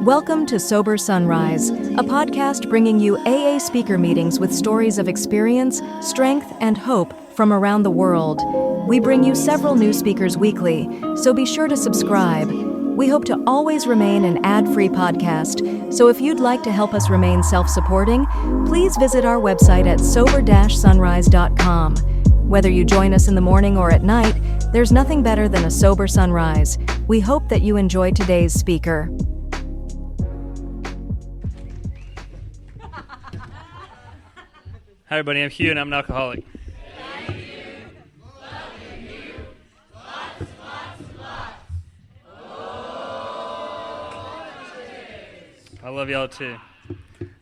Welcome to Sober Sunrise, a podcast bringing you AA speaker meetings with stories of experience, strength, and hope from around the world. We bring you several new speakers weekly, so be sure to subscribe. We hope to always remain an ad-free podcast, so if you'd like to help us remain self-supporting, please visit our website at sober-sunrise.com. Whether you join us in the morning or at night, there's nothing better than a sober sunrise. We hope that you enjoy today's speaker. Hi everybody, I'm Hugh and I'm an alcoholic. I love y'all too.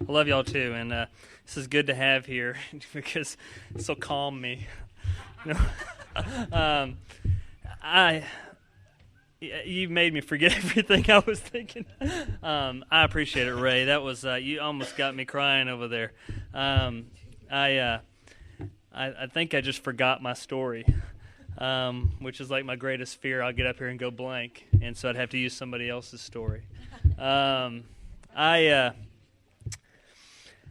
I love y'all too, and this is good to have here because this will calm me. You made me forget everything I was thinking. I appreciate it, Ray. That was you almost got me crying over there. I think I just forgot my story, which is like my greatest fear. I'll get up here and go blank, and so I'd have to use somebody else's story.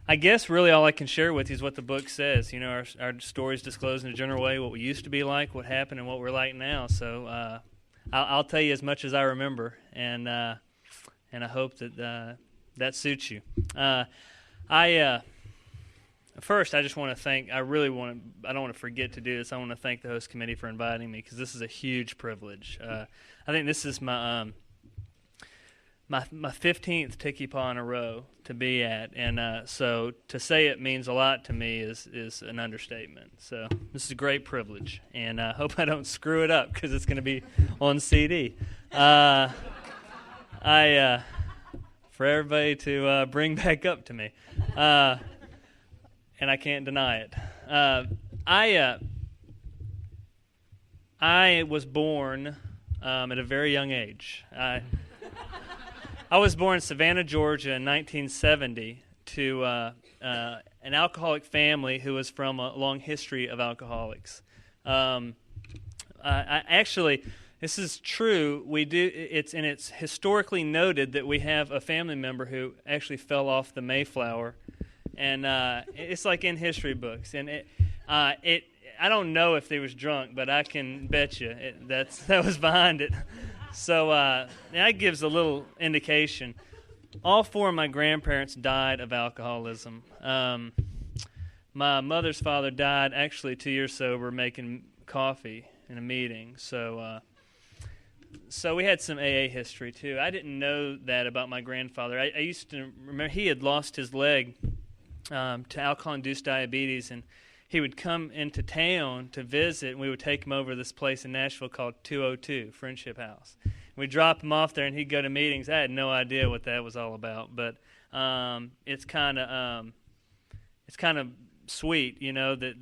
I guess really all I can share with you is what the book says. You know, our stories disclose in a general way what we used to be like, what happened, and what we're like now. So I'll tell you as much as I remember, and I hope that that suits you. First, I just want to thank. I don't want to forget to do this. I want to thank the host committee for inviting me because this is a huge privilege. I think this is my 15th Tiki Paw in a row to be at, and so to say it means a lot to me is an understatement. So this is a great privilege, and I hope I don't screw it up because it's going to be on CD. For everybody to bring back up to me, and I can't deny it. I was born at a very young age. I was born in Savannah, Georgia in 1970 to an alcoholic family who was from a long history of alcoholics. Actually, this is true. It's historically noted that we have a family member who actually fell off the Mayflower, and it's like in history books. And I don't know if they was drunk, but I can bet you that was behind it. So that gives a little indication. All four of my grandparents died of alcoholism. My mother's father died actually 2 years sober making coffee in a meeting. So we had some AA history too. I didn't know that about my grandfather. I used to remember he had lost his leg to alcohol-induced diabetes, and he would come into town to visit, and we would take him over to this place in Nashville called 202, Friendship House. We'd drop him off there, and he'd go to meetings. I had no idea what that was all about, but it's kind of sweet, you know, that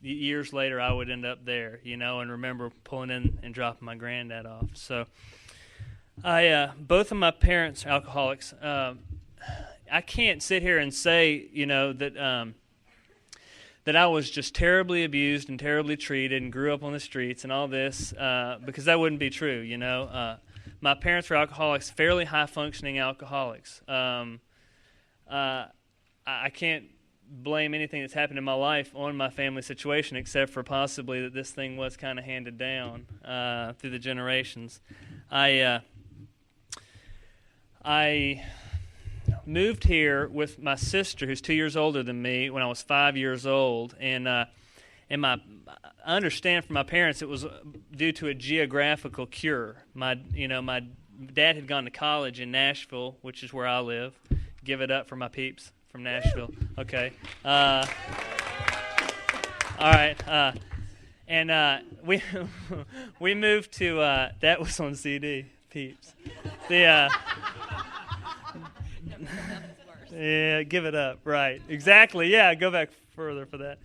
years later I would end up there, you know, and remember pulling in and dropping my granddad off. So both of my parents are alcoholics. I can't sit here and say, you know, that I was just terribly abused and terribly treated and grew up on the streets and all this, because that wouldn't be true, you know. My parents were alcoholics, fairly high-functioning alcoholics. I can't blame anything that's happened in my life on my family situation, except for possibly that this thing was kind of handed down through the generations. I moved here with my sister, who's 2 years older than me, when I was 5 years old, and I understand from my parents it was due to a geographical cure. My dad had gone to college in Nashville, which is where I live. Give it up for my peeps from Nashville. Okay. All right. And we moved to that was on CD, peeps. Yeah, give it up. Right. Exactly. Yeah, go back further for that.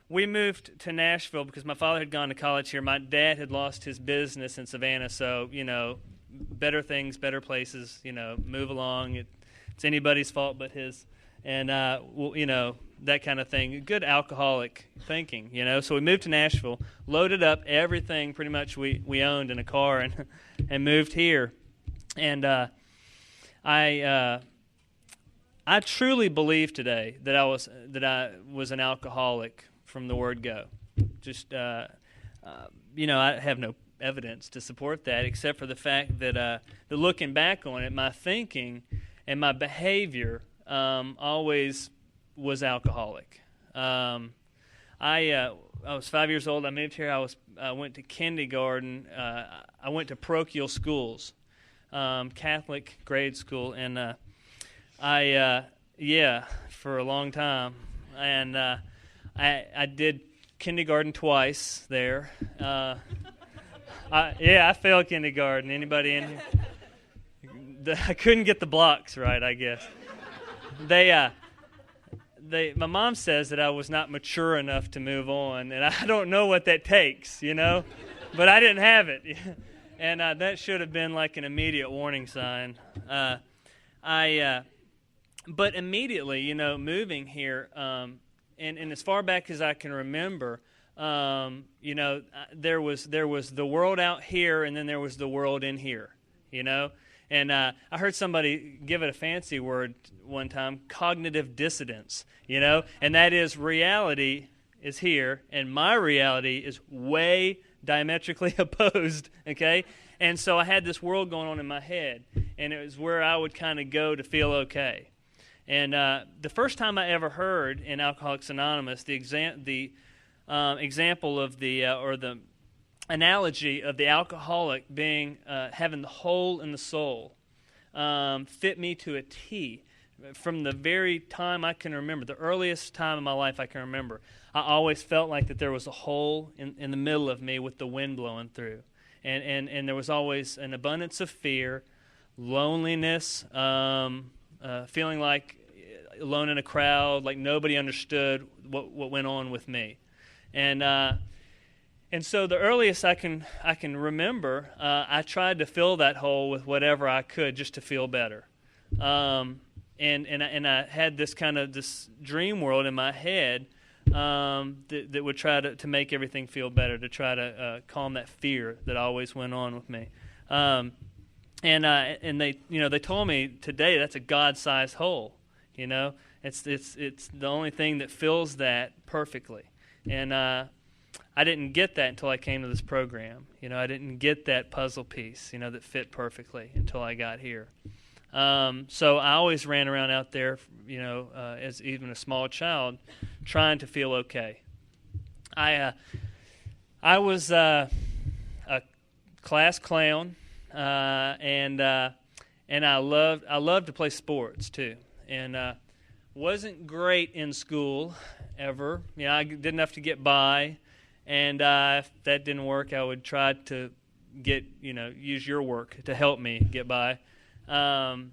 We moved to Nashville because my father had gone to college here. My dad had lost his business in Savannah, so, you know, better things, better places, you know, move along. It's anybody's fault but his. And, well, you know, that kind of thing, good alcoholic thinking, So we moved to Nashville, loaded up everything pretty much we owned in a car, and moved here. And I truly believe today that I was an alcoholic from the word go. Just I have no evidence to support that, except for the fact that looking back on it, my thinking and my behavior always was alcoholic. I was 5 years old. I moved here. I went to kindergarten. I went to parochial schools, Catholic grade school, and for a long time. And I did kindergarten twice there. I failed kindergarten. Anybody in here? I couldn't get the blocks right, I guess. My mom says that I was not mature enough to move on, and I don't know what that takes, but I didn't have it, and that should have been like an immediate warning sign. But immediately, moving here, and as far back as I can remember, there was the world out here, and then there was the world in here, And I heard somebody give it a fancy word one time, cognitive dissonance, and that is reality is here, and my reality is way diametrically opposed, okay? And so I had this world going on in my head, and it was where I would kind of go to feel okay. And the first time I ever heard in Alcoholics Anonymous the example of or the analogy of the alcoholic being having the hole in the soul fit me to a T. From the very time I can remember, the earliest time in my life I can remember, I always felt like that there was a hole in the middle of me with the wind blowing through. And there was always an abundance of fear, loneliness, feeling like alone in a crowd, like nobody understood what went on with me. And so the earliest I can remember, I tried to fill that hole with whatever I could just to feel better. And I had this dream world in my head that would try to make everything feel better, to try to calm that fear that always went on with me. And they told me today that's a God-sized hole. It's the only thing that fills that perfectly. And I didn't get that until I came to this program. I didn't get that puzzle piece, that fit perfectly until I got here. So I always ran around out there, as even a small child, trying to feel okay. I was a class clown, and I loved to play sports too, and wasn't great in school ever. I did enough to get by, and if that didn't work, I would try to use your work to help me get by. But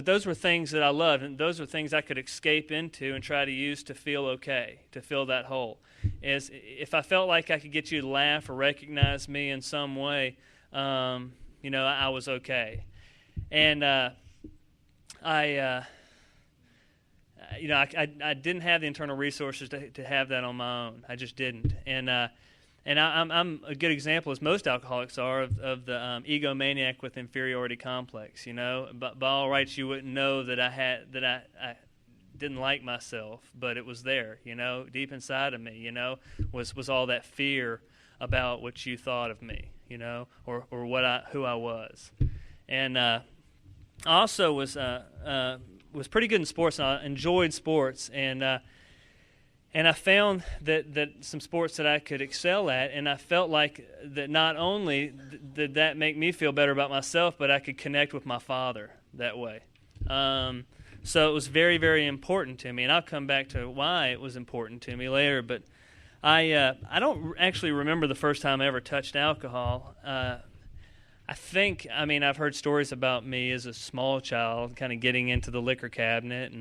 those were things that I loved, and those were things I could escape into and try to use to feel okay, to fill that hole. As if I felt like I could get you to laugh or recognize me in some way, I was okay. And I didn't have the internal resources to have that on my own. I just didn't. And I'm a good example, as most alcoholics are, of the egomaniac with inferiority complex. But by all rights, you wouldn't know that I didn't like myself, but it was there. Deep inside of me, was all that fear about what you thought of me, or who I was. And I also was pretty good in sports, and I enjoyed sports, and I found that some sports that I could excel at, and I felt like that not only did that make me feel better about myself, but I could connect with my Father that way. So it was very, very important to me, and I'll come back to why it was important to me later. But I don't actually remember the first time I ever touched alcohol. I've heard stories about me as a small child, kind of getting into the liquor cabinet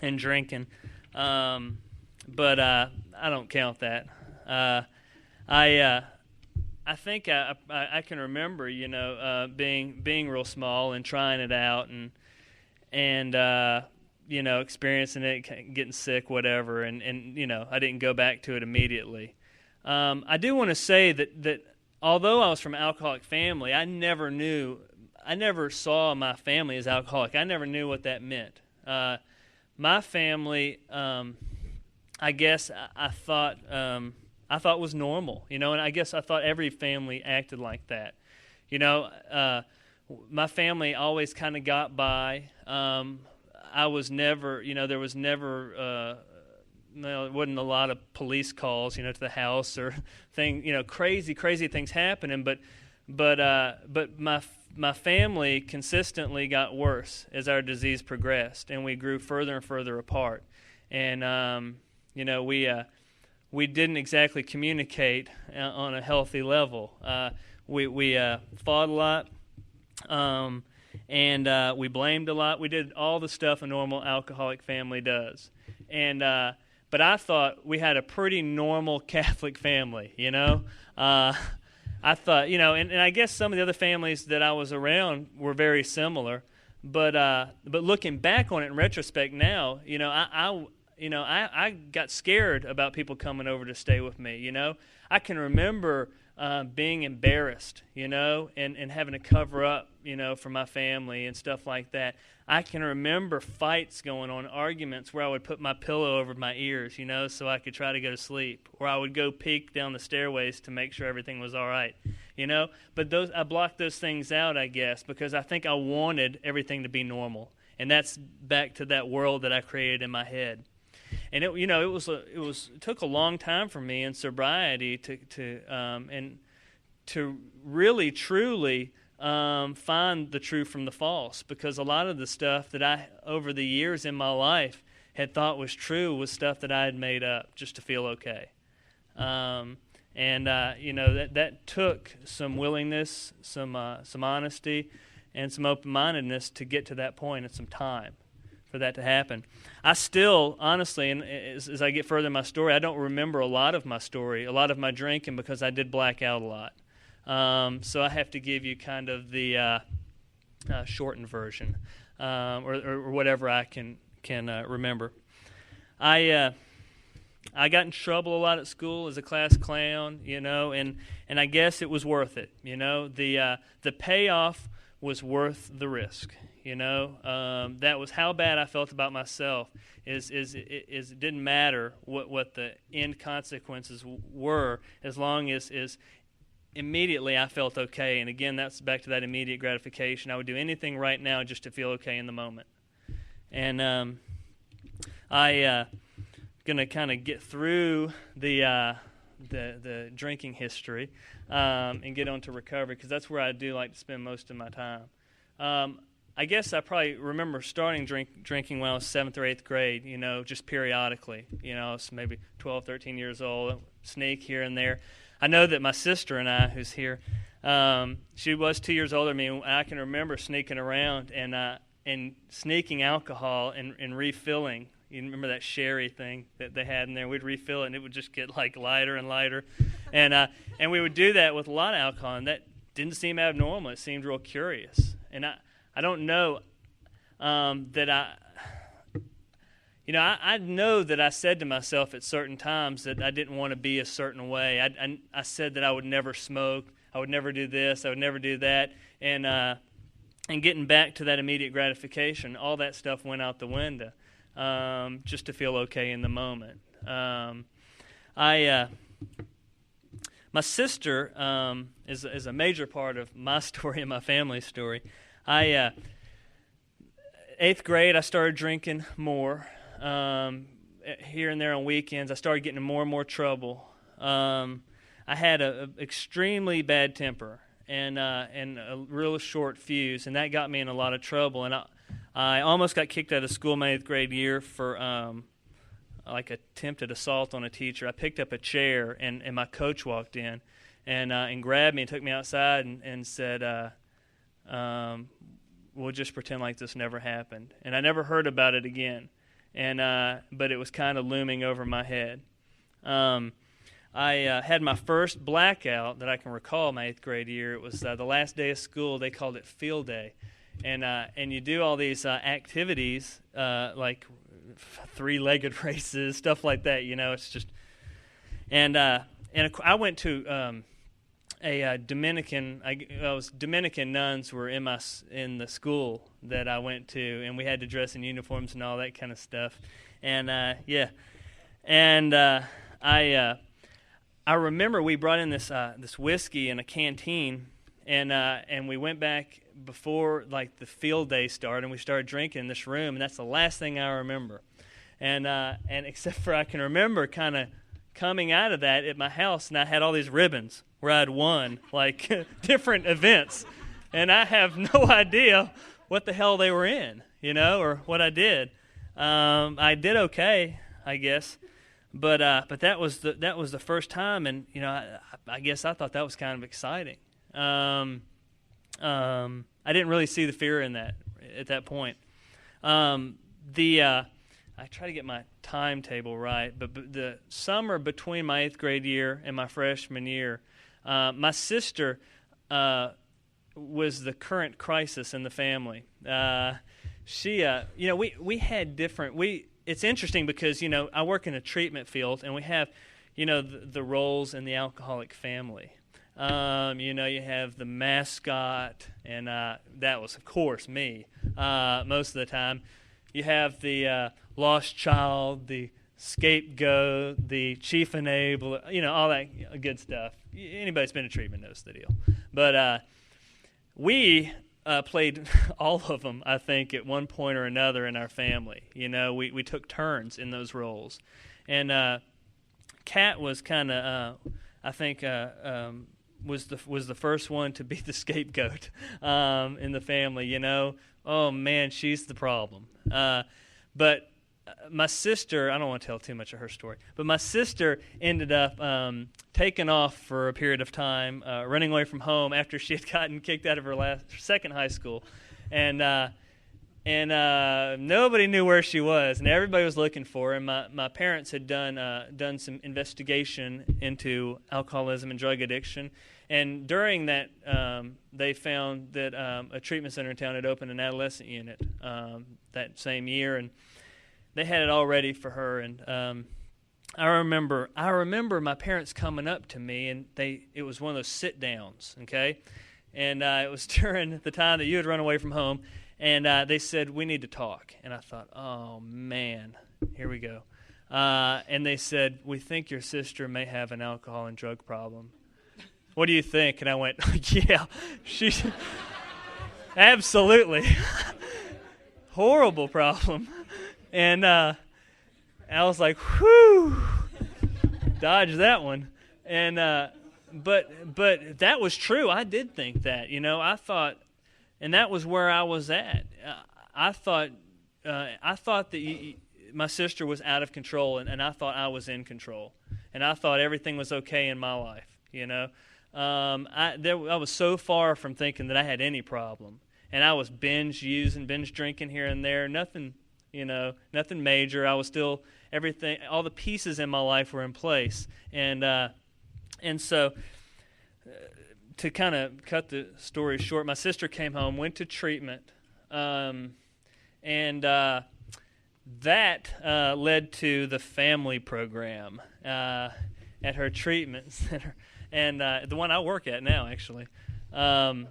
and drinking. But I don't count that. I think I can remember, being real small and trying it out, and experiencing it, getting sick, whatever, and I didn't go back to it immediately. I do want to say that although I was from an alcoholic family, I never saw my family as alcoholic. I never knew what that meant. My family, I guess I thought was normal, and I guess I thought every family acted like that. My family always kind of got by. I was never, there was never, it wasn't a lot of police calls, to the house or crazy things happening. But my family consistently got worse as our disease progressed, and we grew further and further apart. And we didn't exactly communicate on a healthy level. We fought a lot. And we blamed a lot. We did all the stuff a normal alcoholic family does. And but I thought we had a pretty normal Catholic family, I thought, and I guess some of the other families that I was around were very similar. But looking back on it in retrospect now, I got scared about people coming over to stay with me. I can remember being embarrassed, and having to cover up, for my family and stuff like that. I can remember fights going on, arguments where I would put my pillow over my ears, so I could try to go to sleep, or I would go peek down the stairways to make sure everything was all right, But I blocked those things out, I guess, because I think I wanted everything to be normal, and that's back to that world that I created in my head. And it took a long time for me in sobriety to really truly find the true from the false, because a lot of the stuff that I over the years in my life had thought was true was stuff that I had made up just to feel okay. That took some willingness, some honesty, and some open-mindedness to get to that point, and some time for that to happen. I still, honestly, and as I get further in my story, I don't remember a lot of my story, a lot of my drinking, because I did black out a lot. So I have to give you kind of the shortened version, or whatever I can remember. I got in trouble a lot at school as a class clown, and I guess it was worth it. The payoff was worth the risk. That was how bad I felt about myself. It didn't matter what the end consequences were, as long as immediately I felt okay. And again, that's back to that immediate gratification. I would do anything right now just to feel okay in the moment. And I gonna kind of get through the drinking history and get on to recovery, because that's where I do like to spend most of my time. I guess I probably remember starting drinking when I was 7th or 8th grade, just periodically. I was maybe 12, 13 years old, sneak here and there. I know that my sister and I, who's here, she was 2 years older than me, and I can remember sneaking around and sneaking alcohol and refilling. You remember that sherry thing that they had in there? We'd refill it, and it would just get like lighter and lighter. And we would do that with a lot of alcohol, and that didn't seem abnormal. It seemed real curious. And I don't know that I know that I said to myself at certain times that I didn't want to be a certain way. I said that I would never smoke, I would never do this, I would never do that. And getting back to that immediate gratification, all that stuff went out the window, just to feel okay in the moment. My sister is a major part of my story and my family's story. 8th grade, I started drinking more. Here and there on weekends, I started getting in more and more trouble. I had an extremely bad temper and a real short fuse, and that got me in a lot of trouble. And I almost got kicked out of school my 8th grade year for like attempted assault on a teacher. I picked up a chair, and my coach walked in and grabbed me and took me outside and said, we'll just pretend like this never happened. And I never heard about it again. But it was kind of looming over my head. I had my first blackout that I can recall my 8th grade year. It was the last day of school. They called it field day. and you do all these activities like three-legged races, stuff like that. It's just I went to a Dominican. Dominican nuns were in the school that I went to, and we had to dress in uniforms and all that kind of stuff. And I remember we brought in this whiskey in a canteen, and we went back before like the field day started, and we started drinking in this room, and that's the last thing I remember. And except for I can remember kind of coming out of that at my house, and I had all these ribbons where I'd won like different events, and I have no idea what the hell they were in, or what I did. I did okay, I guess, but that was the first time, and I guess I thought that was kind of exciting. I didn't really see the fear in that at that point. I try to get my timetable right, but the summer between my 8th grade year and my freshman year, my sister was the current crisis in the family. She, we had different. It's interesting because I work in a treatment field, and we have, the roles in the alcoholic family. You have the mascot, and that was, of course, me most of the time. You have the lost child, the scapegoat, the chief enabler, all that good stuff. Anybody that's been in treatment knows the deal. But we played all of them, I think, at one point or another in our family. We took turns in those roles. And Kat was kind of, I think, was the first one to be the scapegoat in the family. Oh man, she's the problem. But my sister, I don't want to tell too much of her story, but my sister ended up taking off for a period of time, running away from home after she had gotten kicked out of her second high school, and nobody knew where she was, and everybody was looking for her. And my parents had done some investigation into alcoholism and drug addiction, and during that, they found that a treatment center in town had opened an adolescent unit that same year, and they had it all ready for her. And I remember my parents coming up to me, and it was one of those sit downs, okay, and it was during the time that you had run away from home, and they said, "We need to talk." And I thought, "Oh man, here we go." And they said, "We think your sister may have an alcohol and drug problem. What do you think?" And I went, "Yeah, she's absolutely horrible problem." And I was like, "Whew, dodge that one." And but that was true. I did think that. I thought, and that was where I was at. I thought that my sister was out of control, and I thought I was in control, and I thought everything was okay in my life. I was so far from thinking that I had any problem, and I was binge drinking here and there. Nothing major. I was still everything. All the pieces in my life were in place, and so to kind of cut the story short, my sister came home, went to treatment, and that led to the family program at her treatment center. And the one I work at now, actually. And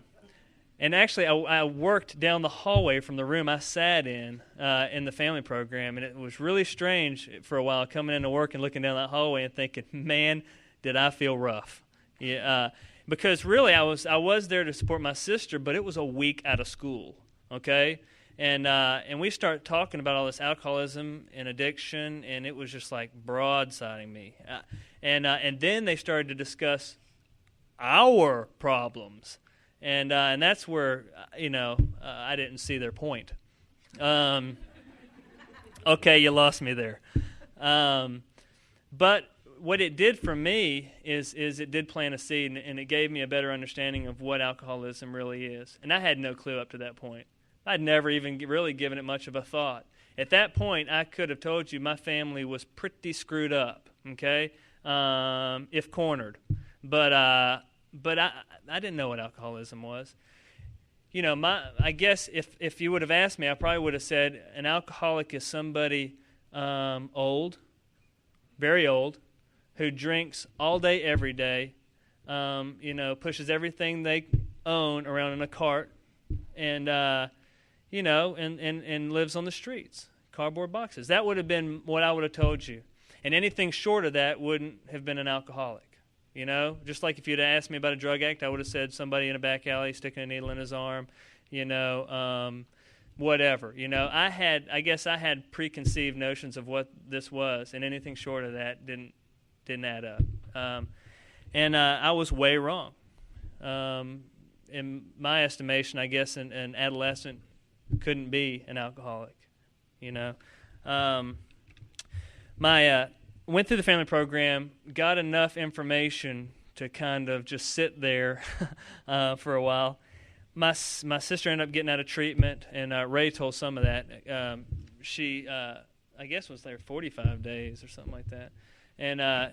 actually, I worked down the hallway from the room I sat in the family program, and it was really strange for a while coming into work and looking down that hallway and thinking, man, did I feel rough. Yeah, because really I was there to support my sister, but it was a week out of school, okay? And we start talking about all this alcoholism and addiction, and it was just like broadsiding me. And then they started to discuss our problems, and that's where I didn't see their point. Okay, you lost me there. But what it did for me is it did plant a seed, and it gave me a better understanding of what alcoholism really is. And I had no clue up to that point. I'd never even really given it much of a thought. At that point, I could have told you my family was pretty screwed up, okay, if cornered. But I didn't know what alcoholism was. I guess if you would have asked me, I probably would have said an alcoholic is somebody old, very old, who drinks all day, every day, pushes everything they own around in a cart, and and lives on the streets, cardboard boxes. That would have been what I would have told you. And anything short of that wouldn't have been an alcoholic. Just like if you'd asked me about a drug addict, I would have said somebody in a back alley sticking a needle in his arm, whatever. I guess I had preconceived notions of what this was, and anything short of that didn't add up. And I was way wrong. In my estimation, I guess an adolescent couldn't be an alcoholic. Went through the family program, got enough information to kind of just sit there for a while. My sister ended up getting out of treatment, and Ray told some of that. She, I guess, was there 45 days or something like that. And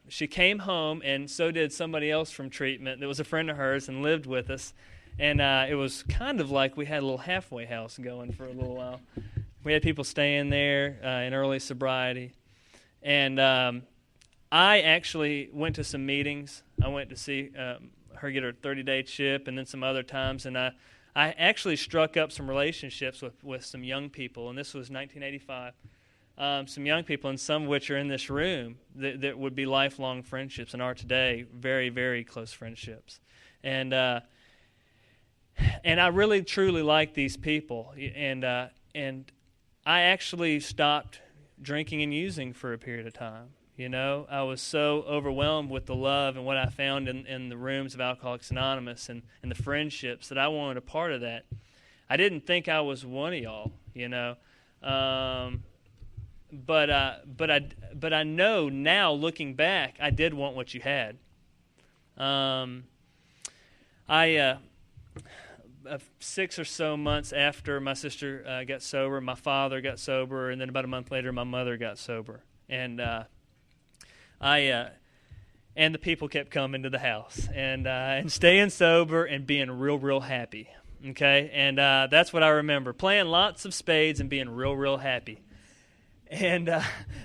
she came home, and so did somebody else from treatment that was a friend of hers and lived with us. And it was kind of like we had a little halfway house going for a little while. We had people staying there in early sobriety. And I actually went to some meetings. I went to see her get her 30-day chip, and then some other times. And I actually struck up some relationships with some young people, and this was 1985. Some young people, and some of which are in this room, that would be lifelong friendships and are today very, very close friendships. And I really, truly like these people. And I actually stopped drinking and using for a period of time. I was so overwhelmed with the love and what I found in the rooms of Alcoholics Anonymous and the friendships that I wanted a part of that. I didn't think I was one of y'all, But I know now, looking back, I did want what you had. I 6 or so months after my sister got sober, my father got sober, and then about a month later, my mother got sober, and and the people kept coming to the house and staying sober and being real happy. Okay, and that's what I remember: playing lots of spades and being real happy. And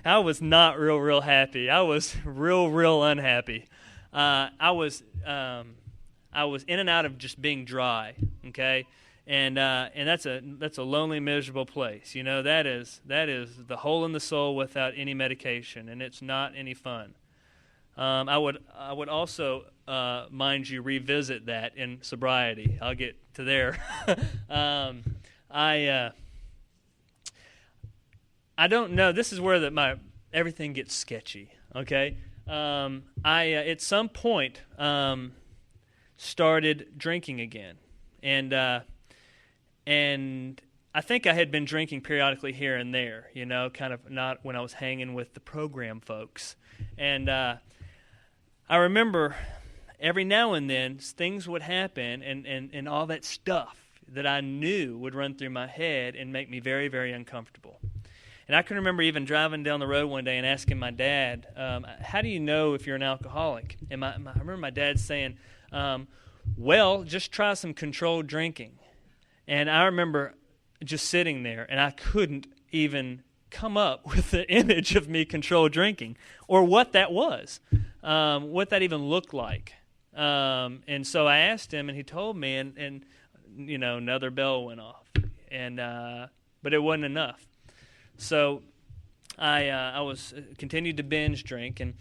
I was not real happy. I was real unhappy. I was in and out of just being dry. Okay, and that's a lonely, miserable place. That is the hole in the soul without any medication, and it's not any fun. I would also, mind you, revisit that in sobriety. I'll get to there. I don't know. This is where everything gets sketchy. Okay, I at some point started drinking again, and I think I had been drinking periodically here and there. Kind of not when I was hanging with the program folks, and I remember every now and then things would happen, and all that stuff that I knew would run through my head and make me very, very uncomfortable. And I can remember even driving down the road one day and asking my dad, how do you know if you're an alcoholic? And I remember my dad saying, well, just try some controlled drinking. And I remember just sitting there, and I couldn't even come up with the image of me controlled drinking or what that was, what that even looked like. And so I asked him, and he told me, and another bell went off. But it wasn't enough. So I was continued to binge drink, and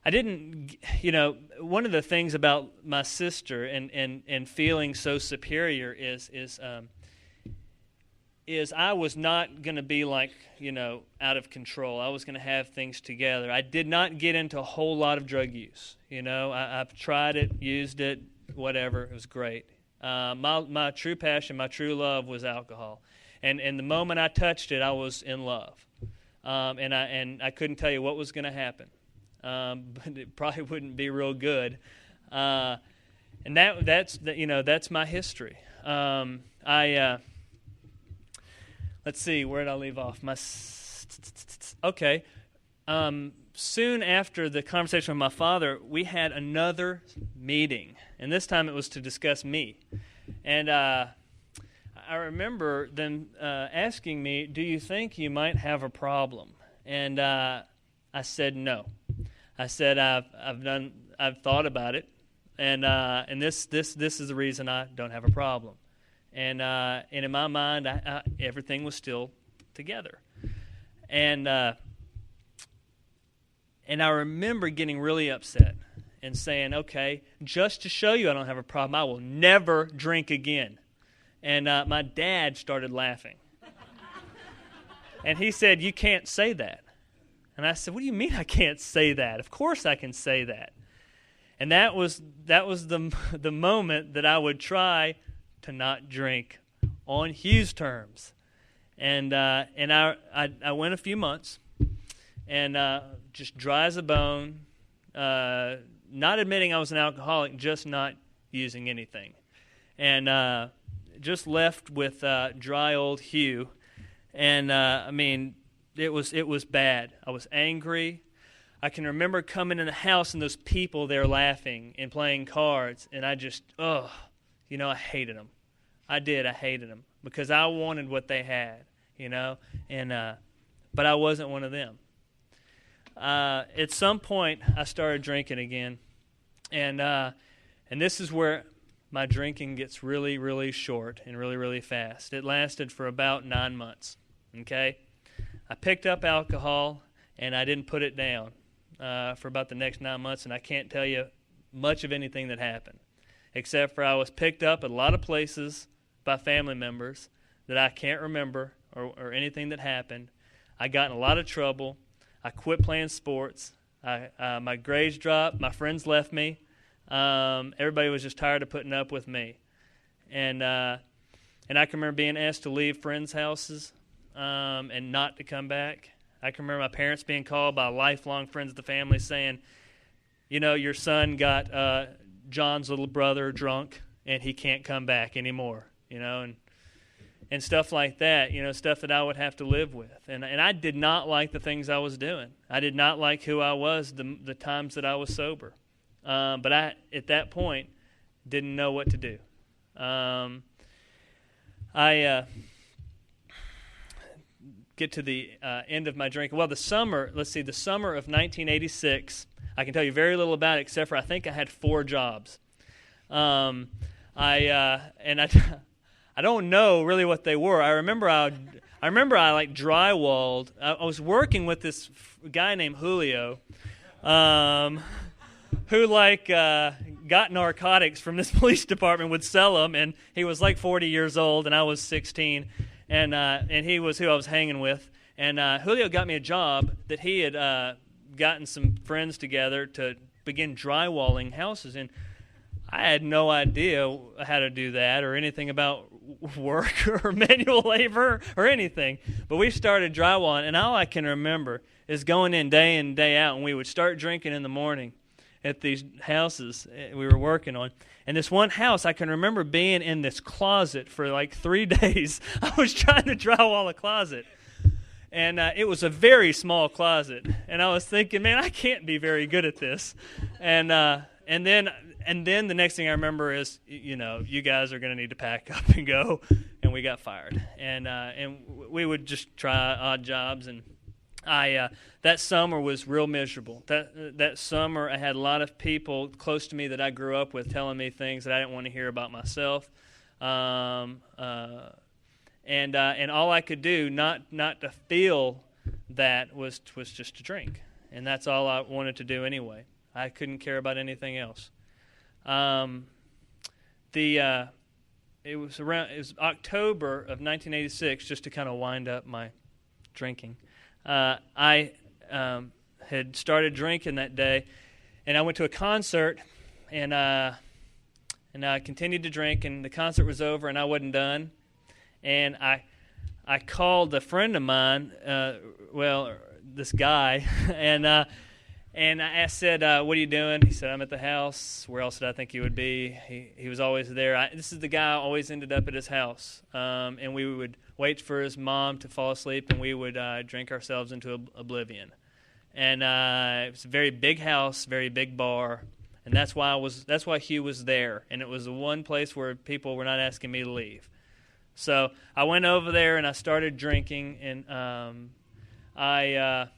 I didn't, one of the things about my sister and feeling so superior is I was not going to be like, out of control. I was going to have things together. I did not get into a whole lot of drug use. I've tried it, used it, whatever. It was great. My true passion, my true love was alcohol. And the moment I touched it, I was in love, and I couldn't tell you what was going to happen, but it probably wouldn't be real good, and that's my history. Let's see, where did I leave off? Okay. Soon after the conversation with my father, we had another meeting, and this time it was to discuss me. And I remember them asking me, "Do you think you might have a problem?" And I said no. I said I've thought about it, and this is the reason I don't have a problem. And in my mind, everything was still together. And I remember getting really upset and saying, "Okay, just to show you I don't have a problem, I will never drink again." And my dad started laughing. And he said, "You can't say that." And I said, "What do you mean I can't say that? Of course I can say that." And that was the moment that I would try to not drink on Hugh's terms. And I went a few months, and just dry as a bone, not admitting I was an alcoholic, just not using anything. And just left with dry old Hugh. And I mean, it was bad. I was angry. I can remember coming in the house and those people there laughing and playing cards, and I just, I hated them. I hated them because I wanted what they had, and but I wasn't one of them. At some point, I started drinking again, and this is where my drinking gets really, really short and really, really fast. It lasted for about 9 months, okay? I picked up alcohol, and I didn't put it down for about the next 9 months, and I can't tell you much of anything that happened, except for I was picked up at a lot of places by family members that I can't remember or anything that happened. I got in a lot of trouble. I quit playing sports. My grades dropped. My friends left me. Everybody was just tired of putting up with me. And I can remember being asked to leave friends' houses and not to come back. I can remember my parents being called by lifelong friends of the family saying, your son got John's little brother drunk and he can't come back anymore, and stuff like that, stuff that I would have to live with. And I did not like the things I was doing. I did not like who I was the times that I was sober. But I, at that point, didn't know what to do. I get to the end of my drinking. Well, the summer of 1986, I can tell you very little about it, except for I think I had 4 jobs. I don't know really what they were. I remember I like drywalled. I was working with this guy named Julio, who got narcotics from this police department, would sell them, and he was like 40 years old, and I was 16, and he was who I was hanging with. And Julio got me a job that he had gotten some friends together to begin drywalling houses, and I had no idea how to do that or anything about work or manual labor or anything. But we started drywalling, and all I can remember is going in day out, and we would start drinking in the morning at these houses we were working on. And this one house, I can remember being in this closet for like 3 days. I was trying to drywall a closet. And it was a very small closet. And I was thinking, man, I can't be very good at this. And then the next thing I remember is, you guys are going to need to pack up and go. And we got fired. And we would just try odd jobs. And that summer was real miserable. That summer I had a lot of people close to me that I grew up with telling me things that I didn't want to hear about myself. And all I could do not to feel that was just to drink. And that's all I wanted to do anyway. I couldn't care about anything else. It was October of 1986, just to kind of wind up my drinking. I had started drinking that day, and I went to a concert, and I continued to drink, and the concert was over, and I wasn't done. And I called a friend of mine, this guy, and I said, "What are you doing?" He said, "I'm at the house." Where else did I think he would be? He was always there. This is the guy I always ended up at his house, and we would wait for his mom to fall asleep, and we would drink ourselves into oblivion. And it was a very big house, very big bar, And that's why Hugh was there, and it was the one place where people were not asking me to leave. So I went over there and I started drinking, and I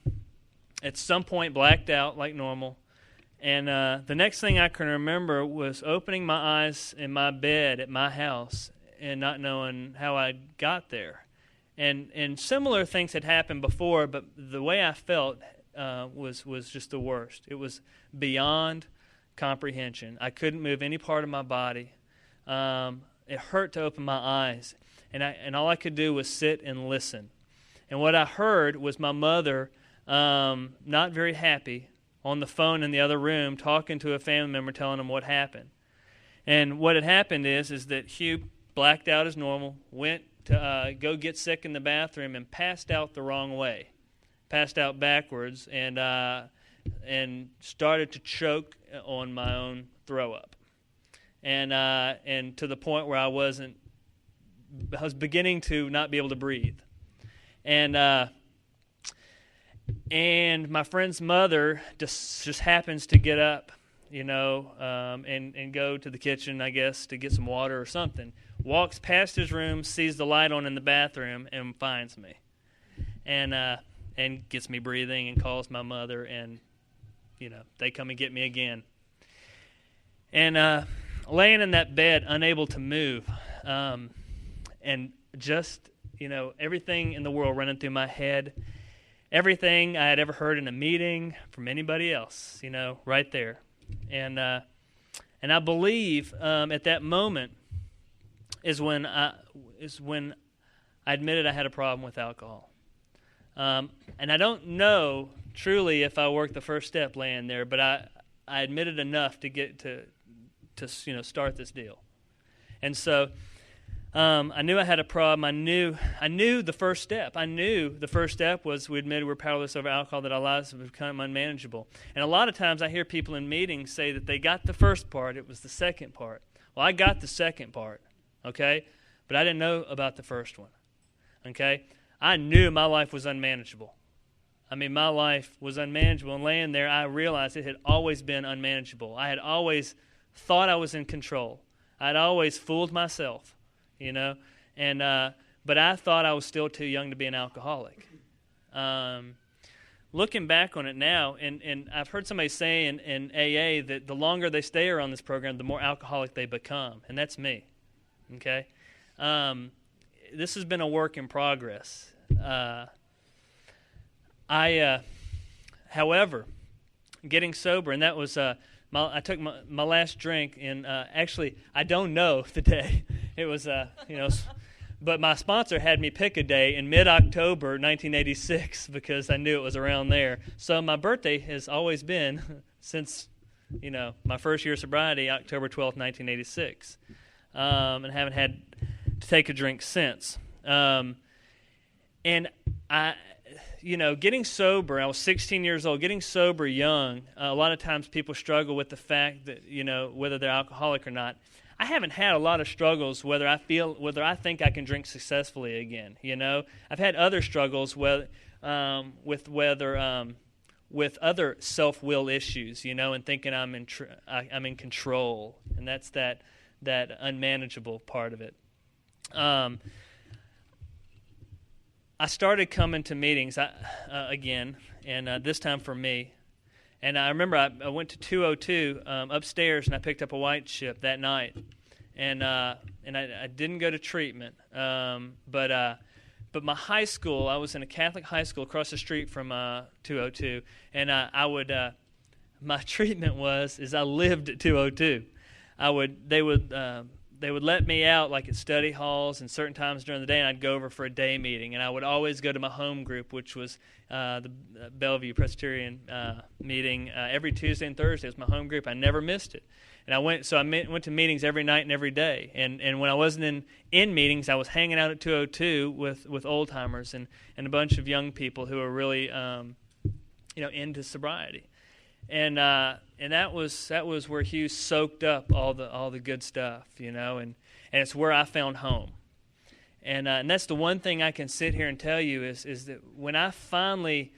at some point blacked out like normal. And the next thing I can remember was opening my eyes in my bed at my house and not knowing how I got there. And similar things had happened before, but the way I felt was just the worst. It was beyond comprehension. I couldn't move any part of my body. It hurt to open my eyes, and all I could do was sit and listen. And what I heard was my mother, not very happy, on the phone in the other room, talking to a family member, telling them what happened. And what had happened is that Hugh blacked out as normal, went to go get sick in the bathroom, and passed out the wrong way, passed out backwards, and started to choke on my own throw up, and to the point where I was beginning to not be able to breathe, and my friend's mother just happens to get up, and go to the kitchen, I guess, to get some water or something. Walks past his room, sees the light on in the bathroom, and finds me, and gets me breathing, and calls my mother, and they come and get me again. And laying in that bed, unable to move, and just everything in the world running through my head. Everything I had ever heard in a meeting from anybody else, right there. And I believe at that moment is when I admitted I had a problem with alcohol. And I don't know truly if I worked the first step laying there, but I admitted enough to get to start this deal. And so I knew I had a problem. I knew the first step. I knew the first step was we admitted we're powerless over alcohol, that our lives have become unmanageable. And a lot of times I hear people in meetings say that they got the first part, it was the second part. Well, I got the second part, okay? But I didn't know about the first one, okay? I knew my life was unmanageable. My life was unmanageable, and laying there, I realized it had always been unmanageable. I had always thought I was in control. I had always fooled myself. But I thought I was still too young to be an alcoholic. Looking back on it now, and I've heard somebody say in AA that the longer they stay around this program, the more alcoholic they become, and that's me. Okay, this has been a work in progress. However, getting sober, and that was I took my last drink, and actually I don't know the day. It was, but my sponsor had me pick a day in mid-October 1986 because I knew it was around there. So my birthday has always been, since, my first year of sobriety, October 12th, 1986. And haven't had to take a drink since. And getting sober, I was 16 years old, getting sober young, a lot of times people struggle with the fact that, whether they're alcoholic or not. I haven't had a lot of struggles whether I think I can drink successfully again. I've had other struggles with other self-will issues, and thinking I'm in control, and that's that unmanageable part of it. I started coming to meetings again, and this time for me. And I remember I went to 202 upstairs, and I picked up a white chip that night. And I didn't go to treatment, but my high school, I was in a Catholic high school across the street from 202, and my treatment is I lived at 202. They would let me out like at study halls and certain times during the day, and I'd go over for a day meeting. And I would always go to my home group, which was the Bellevue Presbyterian meeting every Tuesday and Thursday. It was my home group. I never missed it. And I went to meetings every night and every day. And when I wasn't in meetings, I was hanging out at 202 with old timers and a bunch of young people who were really into sobriety. And that was where Hugh soaked up all the good stuff, and it's where I found home. And that's the one thing I can sit here and tell you is that when I finally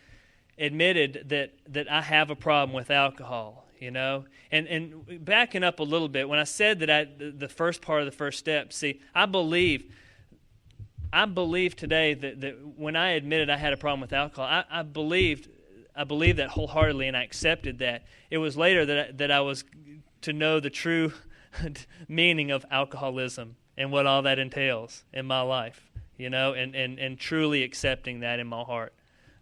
admitted that I have a problem with alcohol, you know. And backing up a little bit, when I said that the first part of the first step, see, I believe today that when I admitted I had a problem with alcohol, I believed that wholeheartedly, and I accepted that. It was later that I was to know the true meaning of alcoholism and what all that entails in my life, you know, and truly accepting that in my heart.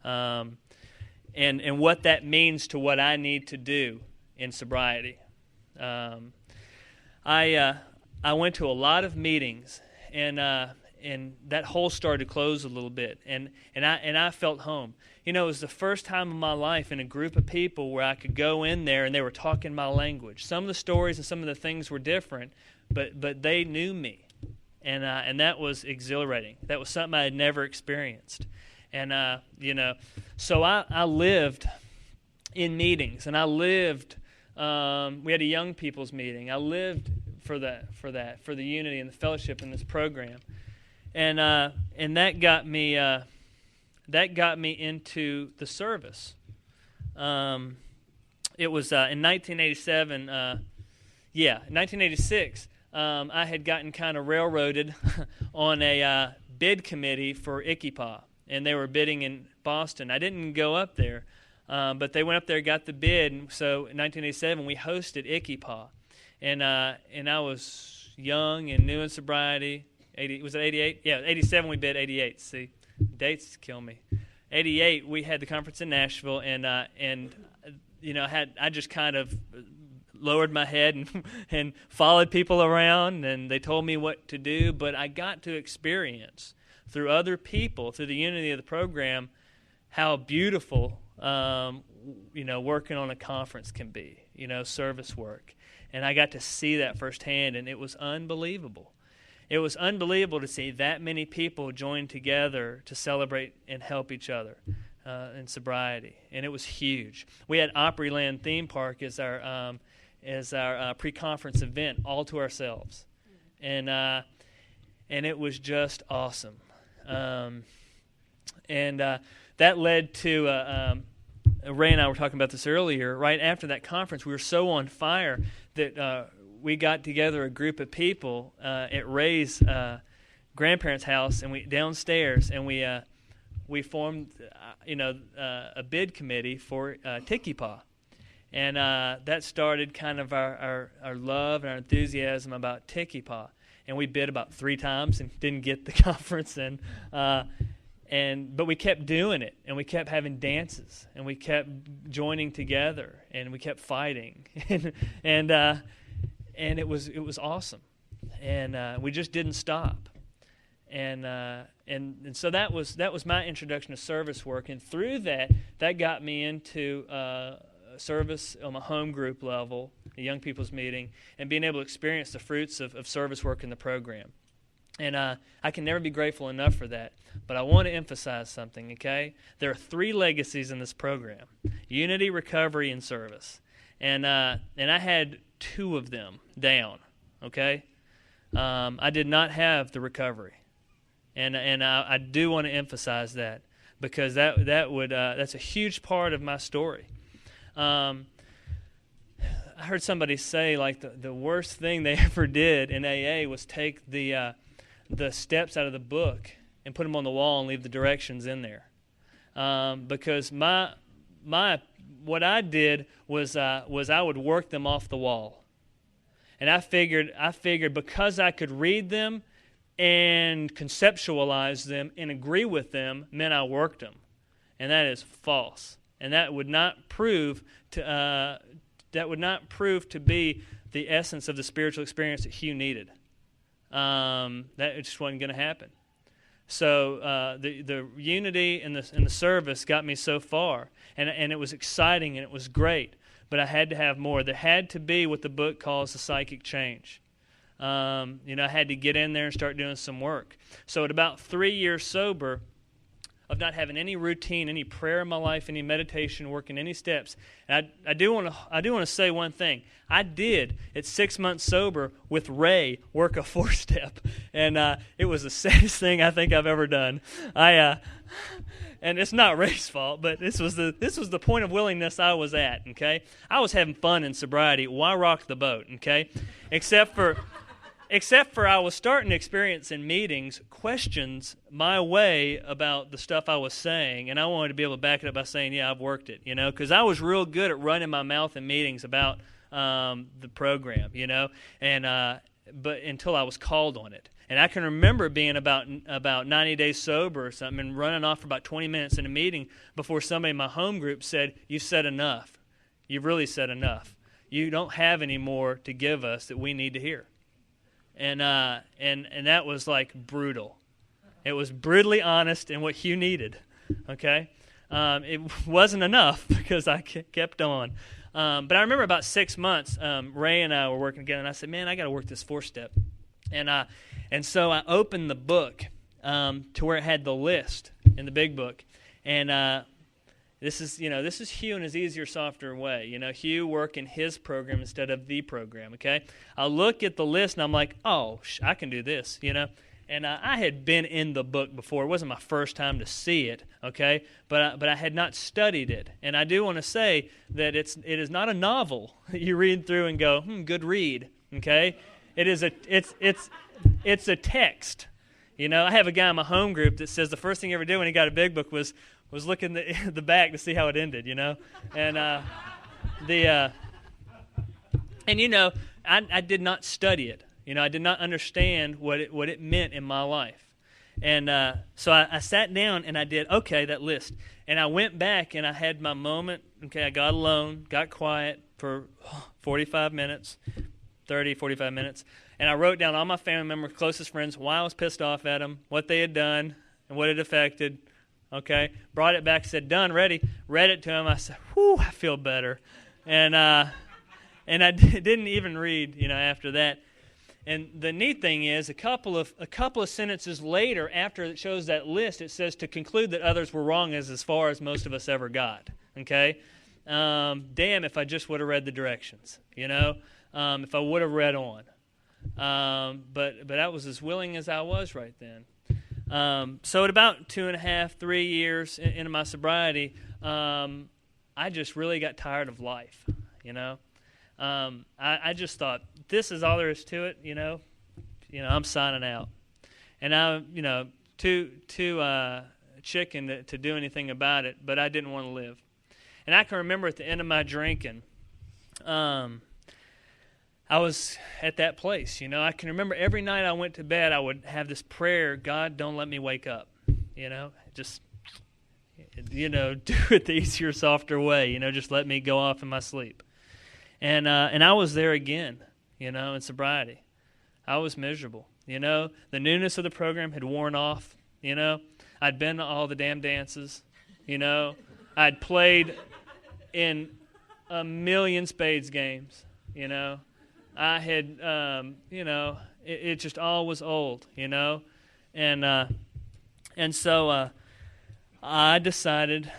And what that means to what I need to do in sobriety. I went to a lot of meetings, and that hole started to close a little bit, and I felt home. You know, it was the first time in my life in a group of people where I could go in there and they were talking my language. Some of the stories and some of the things were different, but they knew me, and that was exhilarating. That was something I had never experienced. And, you know, so I lived in meetings, and I lived, we had a young people's meeting. I lived for the unity and the fellowship in this program. And that got me into the service. It was in 1987, 1986, I had gotten kind of railroaded on a bid committee for ICIPA. And they were bidding in Boston. I didn't go up there, but they went up there, got the bid. And so in 1987, we hosted ICIPA. And I was young and new in sobriety. Was it 88? Yeah, 87 we bid, 88. See, dates kill me. 88, we had the conference in Nashville, and you know, I just kind of lowered my head and followed people around, and they told me what to do. But I got to experience through other people, through the unity of the program, how beautiful, you know, working on a conference can be, you know, service work. And I got to see that firsthand, and it was unbelievable. It was unbelievable to see that many people join together to celebrate and help each other in sobriety, and it was huge. We had Opryland Theme Park as our pre-conference event, all to ourselves, and it was just awesome. That led to Ray and I were talking about this earlier. Right after that conference, we were so on fire that we got together a group of people at Ray's grandparents' house, and we downstairs, and we formed a bid committee for Tiki-Pa. And that started kind of our love and our enthusiasm about Tiki-Pa. And we bid about 3 times and didn't get the conference. But we kept doing it, and we kept having dances, and we kept joining together, and we kept fighting, and it was awesome, and we just didn't stop, and so that was my introduction to service work, and through that got me into service on a home group level, a young people's meeting, and being able to experience the fruits of service work in the program. And I can never be grateful enough for that. But I want to emphasize something, okay? There are 3 legacies in this program: unity, recovery, and service. And I had 2 of them down, okay? I did not have the recovery. And I do want to emphasize that, because that's a huge part of my story. I heard somebody say, like, the worst thing they ever did in AA was take the steps out of the book and put them on the wall and leave the directions in there. Because what I did was I would work them off the wall. And I figured because I could read them and conceptualize them and agree with them meant I worked them. And that is false. And that would not prove to be the essence of the spiritual experience that Hugh needed. That just wasn't going to happen. So the unity and the service got me so far, and it was exciting and it was great. But I had to have more. There had to be what the book calls the psychic change. I had to get in there and start doing some work. So at about 3 years sober, of not having any routine, any prayer in my life, any meditation, working any steps. And I do want to say one thing. I did at 6 months sober with Ray work a 4-step, and it was the saddest thing I think I've ever done. And it's not Ray's fault, but this was the point of willingness I was at, okay? I was having fun in sobriety. Why rock the boat, okay? Except for I was starting to experience in meetings questions my way about the stuff I was saying, and I wanted to be able to back it up by saying, yeah, I've worked it, because I was real good at running my mouth in meetings about the program, and but until I was called on it. And I can remember being about 90 days sober or something and running off for about 20 minutes in a meeting before somebody in my home group said, "You've said enough. You've really said enough. You don't have any more to give us that we need to hear." And that was like brutal. It was brutally honest in what Hugh needed, okay? It wasn't enough because I kept on. But I remember about 6 months, Ray and I were working together, and I said, man, I got to work this 4-step. And so I opened the book to where it had the list in the big book. And this is Hugh in his easier, softer way. Hugh work in his program instead of the program, okay? I look at the list, and I'm like, oh, I can do this, And I had been in the book before. It wasn't my first time to see it, okay? But I had not studied it. And I do want to say that it is not a novel that you read through and go, good read, okay? It's a text. I have a guy in my home group that says the first thing he ever did when he got a big book was look in the back to see how it ended, And I did not study it. I did not understand what it meant in my life. And so I sat down and I did, that list. And I went back and I had my moment. Okay, I got alone, got quiet for 45 minutes, 30, 45 minutes. And I wrote down all my family members, closest friends, why I was pissed off at them, what they had done, and what it affected. Okay, brought it back, said, done, ready, read it to him. I said, whew, I feel better. And I didn't even read, after that. And the neat thing is, a couple of sentences later, after it shows that list, it says to conclude that others were wrong is as far as most of us ever got. Okay, damn if I just would have read the directions, if I would have read on. But I was as willing as I was right then. So at about 2.5, 3 years into my sobriety, I just really got tired of life, I just thought, this is all there is to it, I'm signing out. And I, too chicken to do anything about it, but I didn't want to live. And I can remember at the end of my drinking, I was at that place, I can remember every night I went to bed, I would have this prayer, God, don't let me wake up, just, do it the easier, softer way, just let me go off in my sleep. And I was there again, in sobriety. I was miserable, the newness of the program had worn off, I'd been to all the damn dances, I'd played in a million spades games, I had, it just all was old, and so I decided,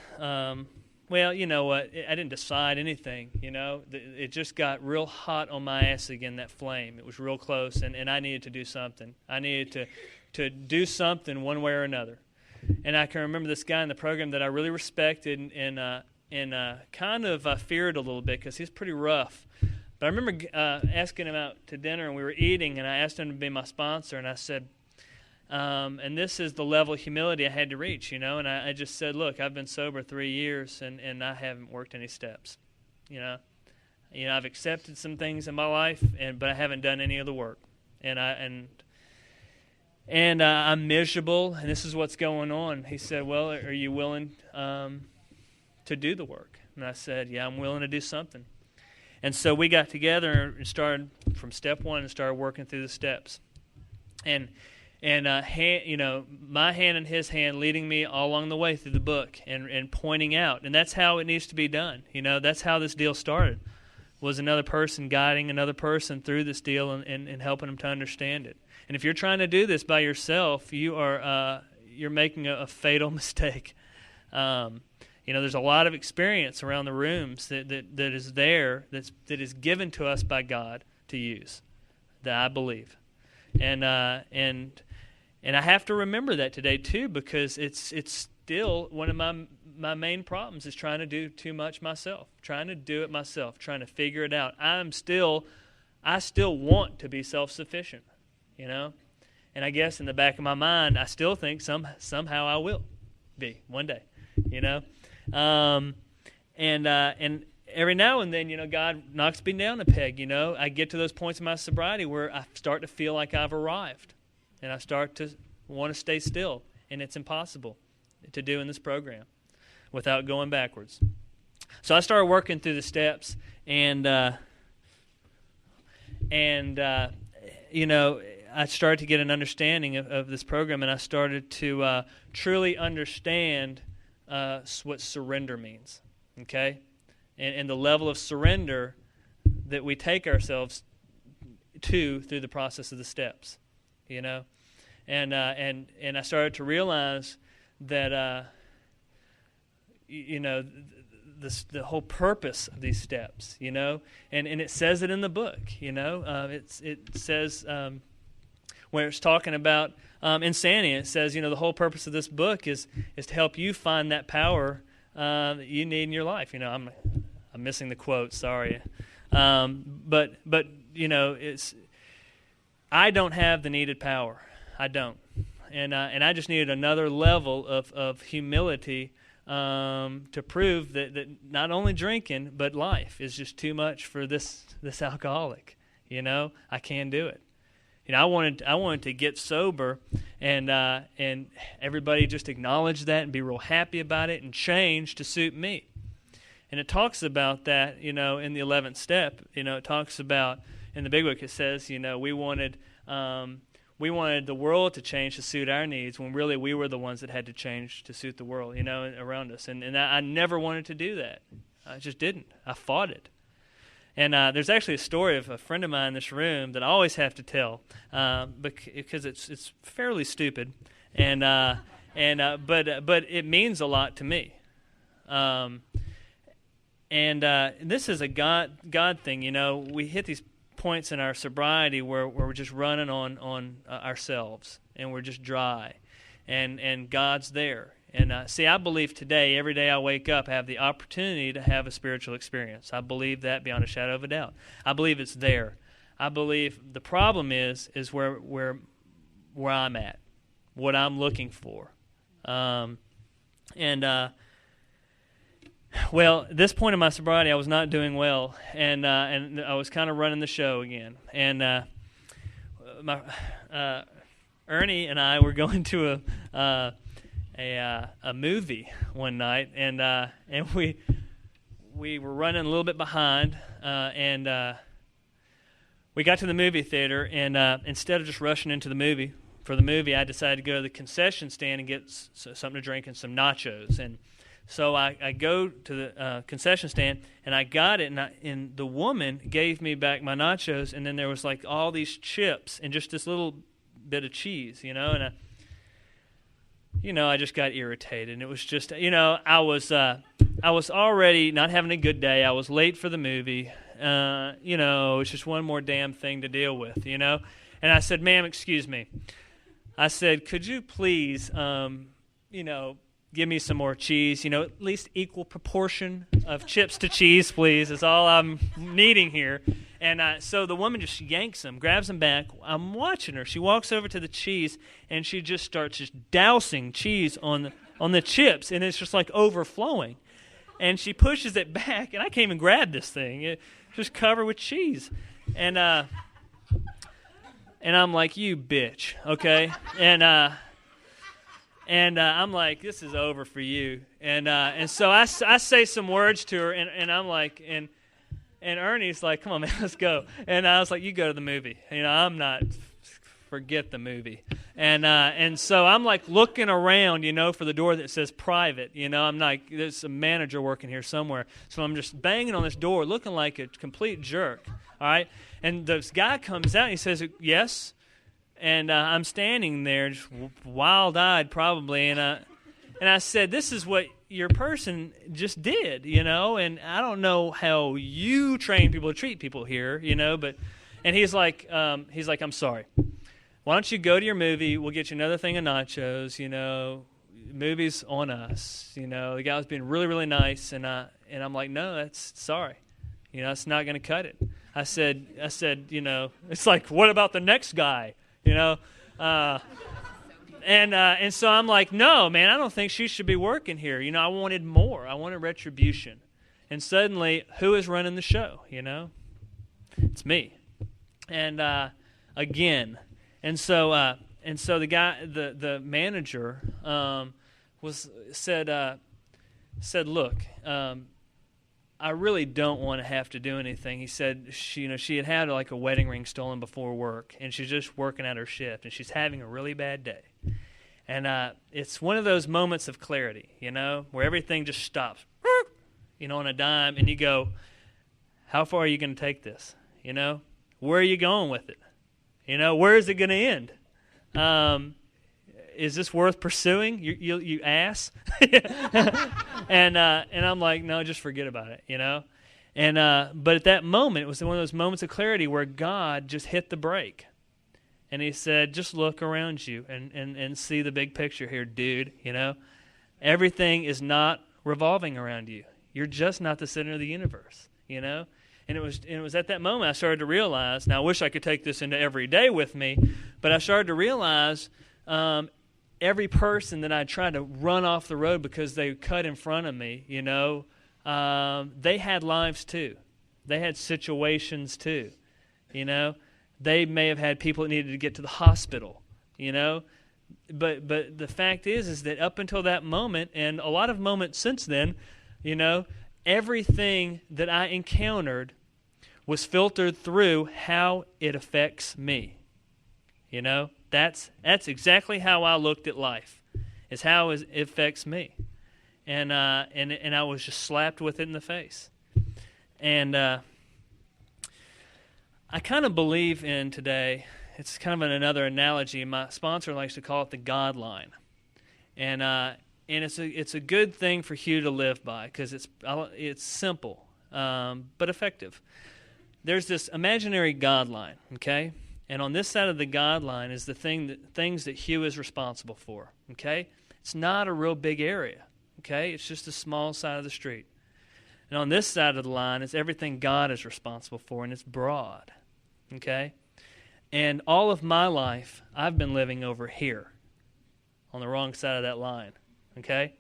well, you know what, I didn't decide anything, it just got real hot on my ass again, that flame. It was real close, and I needed to do something. I needed to do something one way or another. And I can remember this guy in the program that I really respected and kind of feared a little bit because he's pretty rough. But I remember asking him out to dinner, and we were eating, and I asked him to be my sponsor, and I said, and this is the level of humility I had to reach, and I just said, look, I've been sober 3 years, and I haven't worked any steps, I've accepted some things in my life, but I haven't done any of the work, and I'm miserable, and this is what's going on. He said, well, are you willing to do the work? And I said, yeah, I'm willing to do something. And so we got together and started from step one and started working through the steps. And my hand in his hand leading me all along the way through the book and pointing out. And that's how it needs to be done. That's how this deal started, was another person guiding another person through this deal and helping them to understand it. And if you're trying to do this by yourself, you're making a fatal mistake. There's a lot of experience around the rooms that is there, that is given to us by God to use, that I believe. And I have to remember that today too, because it's still one of my main problems is trying to do too much myself, trying to do it myself, trying to figure it out. I still want to be self-sufficient, you know? And I guess in the back of my mind, I still think somehow I will be one day, you know? And every now and then, you know, God knocks me down a peg, you know? I get to those points in my sobriety where I start to feel like I've arrived, and I start to want to stay still, and it's impossible to do in this program without going backwards. So I started working through the steps, and you know, I started to get an understanding of this program, and I started to truly understand what surrender means, okay? And the level of surrender that we take ourselves to through the process of the steps, you know? And I started to realize that, you know, the whole purpose of these steps, you know? And it says it in the book, you know? It says, where it's talking about insanity, it says, you know, the whole purpose of this book is to help you find that power that you need in your life. You know, I'm missing the quote, sorry. But you know, I don't have the needed power. I don't. And I just needed another level of humility to prove that not only drinking, but life is just too much for this alcoholic. You know, I can do it. You know, I wanted to get sober, and everybody just acknowledge that and be real happy about it and change to suit me. And it talks about that, you know, in the 11th step. You know, it talks about in the big book. It says, you know, we wanted the world to change to suit our needs, when really we were the ones that had to change to suit the world, you know, around us. And I never wanted to do that. I just didn't. I fought it. And there's actually a story of a friend of mine in this room that I always have to tell because it's fairly stupid, but it means a lot to me. This is a God thing, you know. We hit these points in our sobriety where we're just running on ourselves, and we're just dry, and God's there. And see, I believe today, every day I wake up, I have the opportunity to have a spiritual experience. I believe that beyond a shadow of a doubt. I believe it's there. I believe the problem is where I'm at, what I'm looking for. Well, at this point in my sobriety, I was not doing well, and I was kind of running the show again. And Ernie and I were going to a movie one night, and we were running a little bit behind, and we got to the movie theater, and instead of just rushing into the movie, I decided to go to the concession stand and get something to drink and some nachos. And so I go to the concession stand, and I got it, and the woman gave me back my nachos, and then there was like all these chips and just this little bit of cheese, you know, and I just got irritated, and it was just, you know, I was already not having a good day. I was late for the movie. You know, it's just one more damn thing to deal with, you know. And I said, "Ma'am, excuse me." I said, "Could you please, you know, give me some more cheese? You know, at least equal proportion of chips to cheese, please. Is all I'm needing here." And so the woman just yanks them, grabs them back. I'm watching her. She walks over to the cheese, and she just starts just dousing cheese on the chips, and it's just like overflowing. And she pushes it back, and I can't even grab this thing. It's just covered with cheese. And I'm like, "You bitch," okay? And I'm like, "This is over for you." And so I say some words to her, and I'm like, and Ernie's like, "Come on, man, let's go." And I was like, "You go to the movie. You know, I'm not. Forget the movie." And so I'm like looking around, you know, for the door that says private. You know, I'm like, there's a manager working here somewhere. So I'm just banging on this door, looking like a complete jerk. All right. And this guy comes out and he says, "Yes." And I'm standing there, just wild-eyed probably, and I said, "This is what your person just did, you know, and I don't know how you train people to treat people here, you know, but," and he's like, "I'm sorry. why don't you go to your movie? We'll get you another thing of nachos. Movie's on us. The guy was being really, really nice, and I'm like, no, that's sorry. It's not going to cut it. I said, it's like, what about the next guy? And so I'm like, no, man, I don't think she should be working here. I wanted more. I wanted retribution. And suddenly, who is running the show? It's me. And again, and so the guy, the manager, said, look, I really don't want to have to do anything. He said she had like a wedding ring stolen before work, and she's just working at her shift, and she's having a really bad day. And it's one of those moments of clarity, where everything just stops, on a dime, and you go, how far are you going to take this? Where are you going with it? Where is it going to end? Is this worth pursuing? You ass. And I'm like, no, just forget about it, but at that moment, it was one of those moments of clarity where God just hit the brake, and he said, just look around you and see the big picture here, dude. Everything is not revolving around you. You're just not the center of the universe, And it was at that moment I started to realize. Now I wish I could take this into every day with me, but I started to realize. Every person that I tried to run off the road because they cut in front of me, they had lives too. They had situations too, They may have had people that needed to get to the hospital, But the fact is that up until that moment, and a lot of moments since then, everything that I encountered was filtered through how it affects me, That's exactly how I looked at life, is how it affects me, and I was just slapped with it in the face, and I kind of believe in today. It's kind of another analogy. My sponsor likes to call it the God line, and it's a good thing for Hugh to live by because it's simple but effective. There's this imaginary God line, okay. And on this side of the God line is the things that Hugh is responsible for, okay? It's not a real big area, okay? It's just a small side of the street. And on this side of the line is everything God is responsible for, and it's broad, okay? And all of my life, I've been living over here on the wrong side of that line, okay?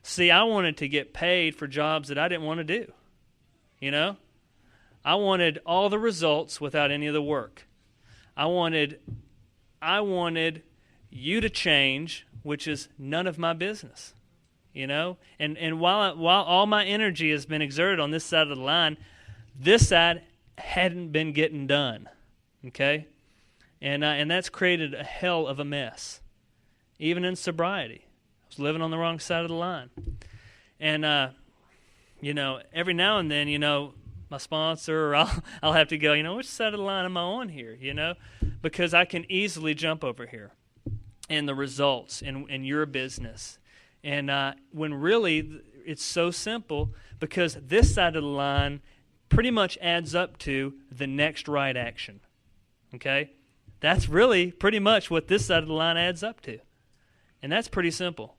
See, I wanted to get paid for jobs that I didn't want to do, I wanted all the results without any of the work. I wanted you to change, which is none of my business, And while all my energy has been exerted on this side of the line, this side hadn't been getting done, okay? And that's created a hell of a mess, even in sobriety. I was living on the wrong side of the line, and every now and then, my sponsor, or I'll have to go, which side of the line am I on here, because I can easily jump over here and the results in your business. And when really it's so simple, because this side of the line pretty much adds up to the next right action, okay? That's really pretty much what this side of the line adds up to. And that's pretty simple.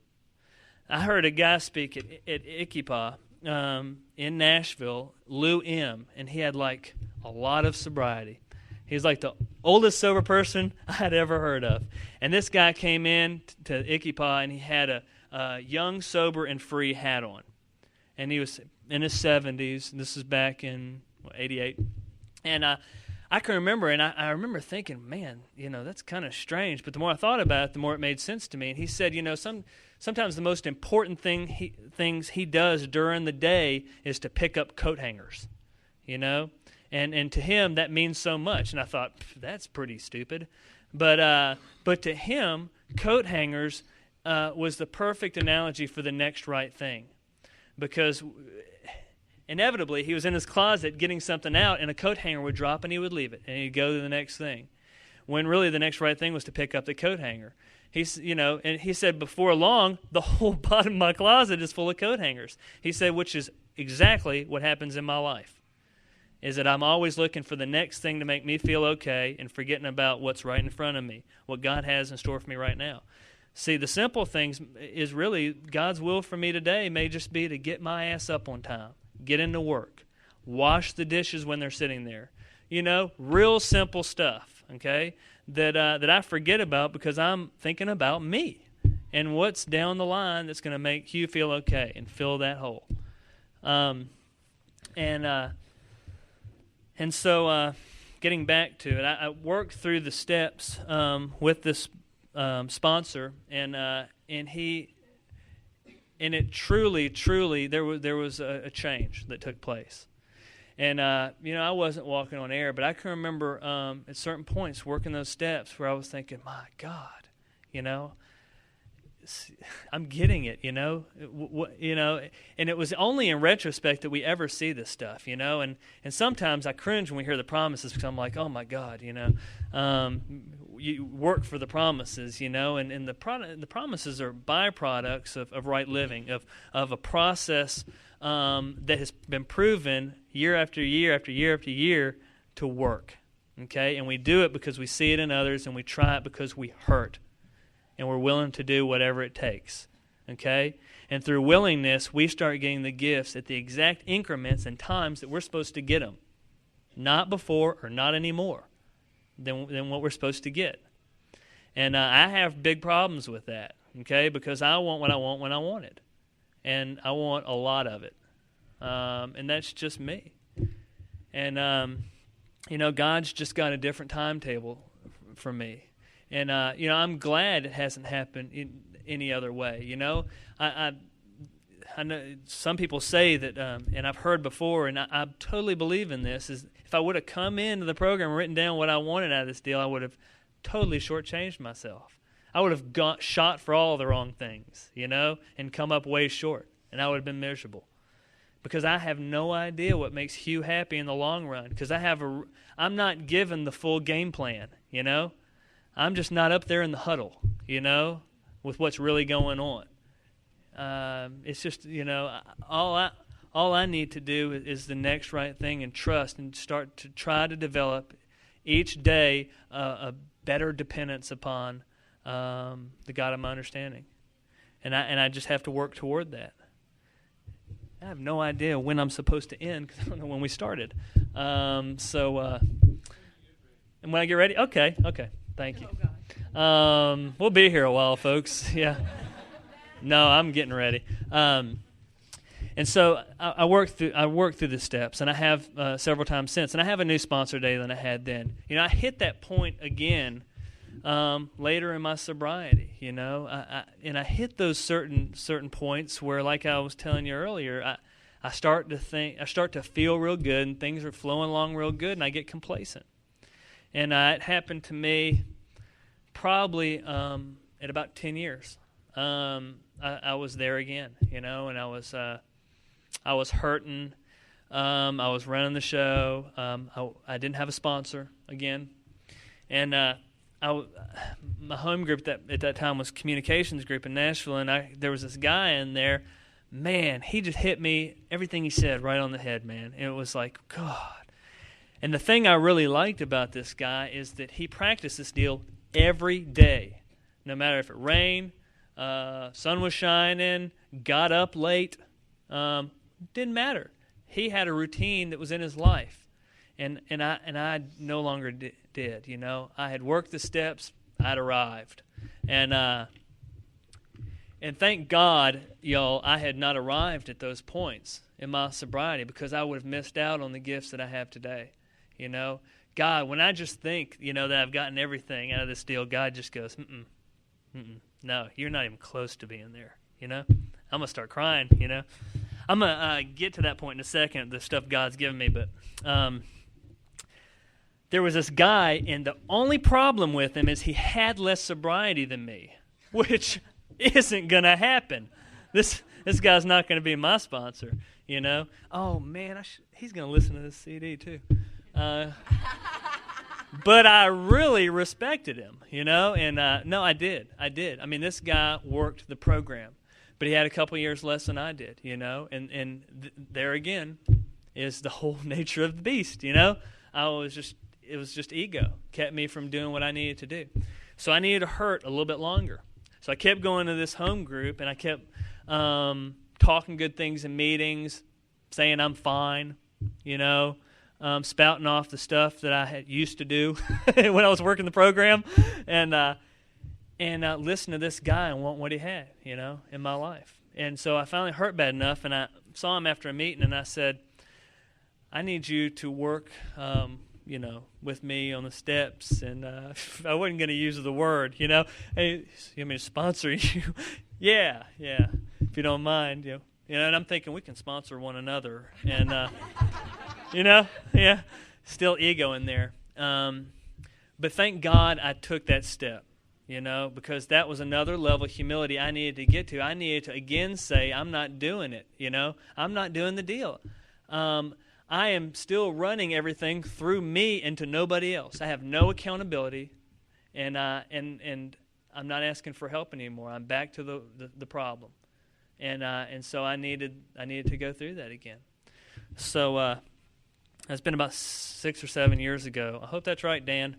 I heard a guy speak at Ikipa, in Nashville, Lou M., and he had like a lot of sobriety. He's like the oldest sober person I had ever heard of. And this guy came in to Ikipa, and he had a young, sober, and free hat on. And he was in his 70s, and this is back in 88. And I can remember, and I remember thinking, man, that's kind of strange. But the more I thought about it, the more it made sense to me. And he said, sometimes the most important things he does during the day is to pick up coat hangers, and to him that means so much. And I thought, that's pretty stupid, but to him, coat hangers was the perfect analogy for the next right thing, because inevitably he was in his closet getting something out, and a coat hanger would drop, and he would leave it, and he'd go to the next thing, when really the next right thing was to pick up the coat hanger. And he said, before long, the whole bottom of my closet is full of coat hangers. He said, which is exactly what happens in my life. is that I'm always looking for the next thing to make me feel okay and forgetting about what's right in front of me, what God has in store for me right now. See, the simple things is really God's will for me today may just be to get my ass up on time, get into work, wash the dishes when they're sitting there. Real simple stuff, okay, that I forget about because I'm thinking about me and what's down the line that's going to make Hugh feel okay and fill that hole. And so getting back to it, I worked through the steps with this sponsor, and it truly there was a change that took place. And I wasn't walking on air, but I can remember at certain points working those steps where I was thinking, my God, I'm getting it, and it was only in retrospect that we ever see this stuff, and sometimes I cringe when we hear the promises because I'm like, oh my God, you work for the promises, and the promises are byproducts of right living, of a process that has been proven year after year after year after year to work, okay, and we do it because we see it in others, and we try it because we hurt. And we're willing to do whatever it takes, okay? And through willingness, we start getting the gifts at the exact increments and times that we're supposed to get them. Not before or not any more than what we're supposed to get. And I have big problems with that, okay? Because I want what I want when I want it. And I want a lot of it. And that's just me. And, God's just got a different timetable for me. And, I'm glad it hasn't happened in any other way. I know some people say that, and I've heard before, and I totally believe in this, is if I would have come into the program and written down what I wanted out of this deal, I would have totally shortchanged myself. I would have shot for all the wrong things, and come up way short, and I would have been miserable. Because I have no idea what makes Hugh happy in the long run, because I'm not given the full game plan, I'm just not up there in the huddle, with what's really going on. It's just, all I need to do is the next right thing and trust and start to try to develop each day a better dependence upon the God of my understanding. And I just have to work toward that. I have no idea when I'm supposed to end because I don't know when we started. And when I get ready? Okay. Thank you. We'll be here a while, folks. Yeah. No, I'm getting ready. And so I worked through the steps, and I have several times since. And I have a new sponsor today than I had then. I hit that point again later in my sobriety. And I hit those certain points where, like I was telling you earlier, I start to feel real good, and things are flowing along real good, and I get complacent. And it happened to me probably at about 10 years. I was there again, and I was hurting. I was running the show. I didn't have a sponsor again. And my home group at that time was communications group in Nashville, and there was this guy in there. Man, he just hit me, everything he said, right on the head, man. And it was like, God. And the thing I really liked about this guy is that he practiced this deal every day, no matter if it rained, sun was shining, got up late, didn't matter. He had a routine that was in his life, and I no longer did. I had worked the steps, I'd arrived, and thank God, y'all, I had not arrived at those points in my sobriety because I would have missed out on the gifts that I have today. God, when I just think, that I've gotten everything out of this deal, God just goes, no, you're not even close to being there, I'm going to start crying, I'm going to get to that point in a second, the stuff God's given me, but there was this guy, and the only problem with him is he had less sobriety than me, which isn't going to happen. This guy's not going to be my sponsor, Oh, man, he's going to listen to this CD, too. But I really respected him, and no, I did. I mean, this guy worked the program, but he had a couple years less than I did, and there again, is the whole nature of the beast, It was just ego, kept me from doing what I needed to do. So I needed to hurt a little bit longer. So I kept going to this home group, and I kept talking good things in meetings, saying I'm fine, spouting off the stuff that I had used to do when I was working the program, and listen to this guy and want what he had, in my life. And so I finally hurt bad enough, and I saw him after a meeting, and I said, I need you to work, with me on the steps. And I wasn't going to use the word, hey, you want me to sponsor you? yeah, if you don't mind, and I'm thinking we can sponsor one another, and, still ego in there. But thank God I took that step. Because that was another level of humility I needed to get to. I needed to again say, I'm not doing it, I'm not doing the deal. I am still running everything through me and to nobody else. I have no accountability, and I'm not asking for help anymore. I'm back to the problem, and so I needed to go through that again. So it's been about 6 or 7 years ago. I hope that's right, Dan.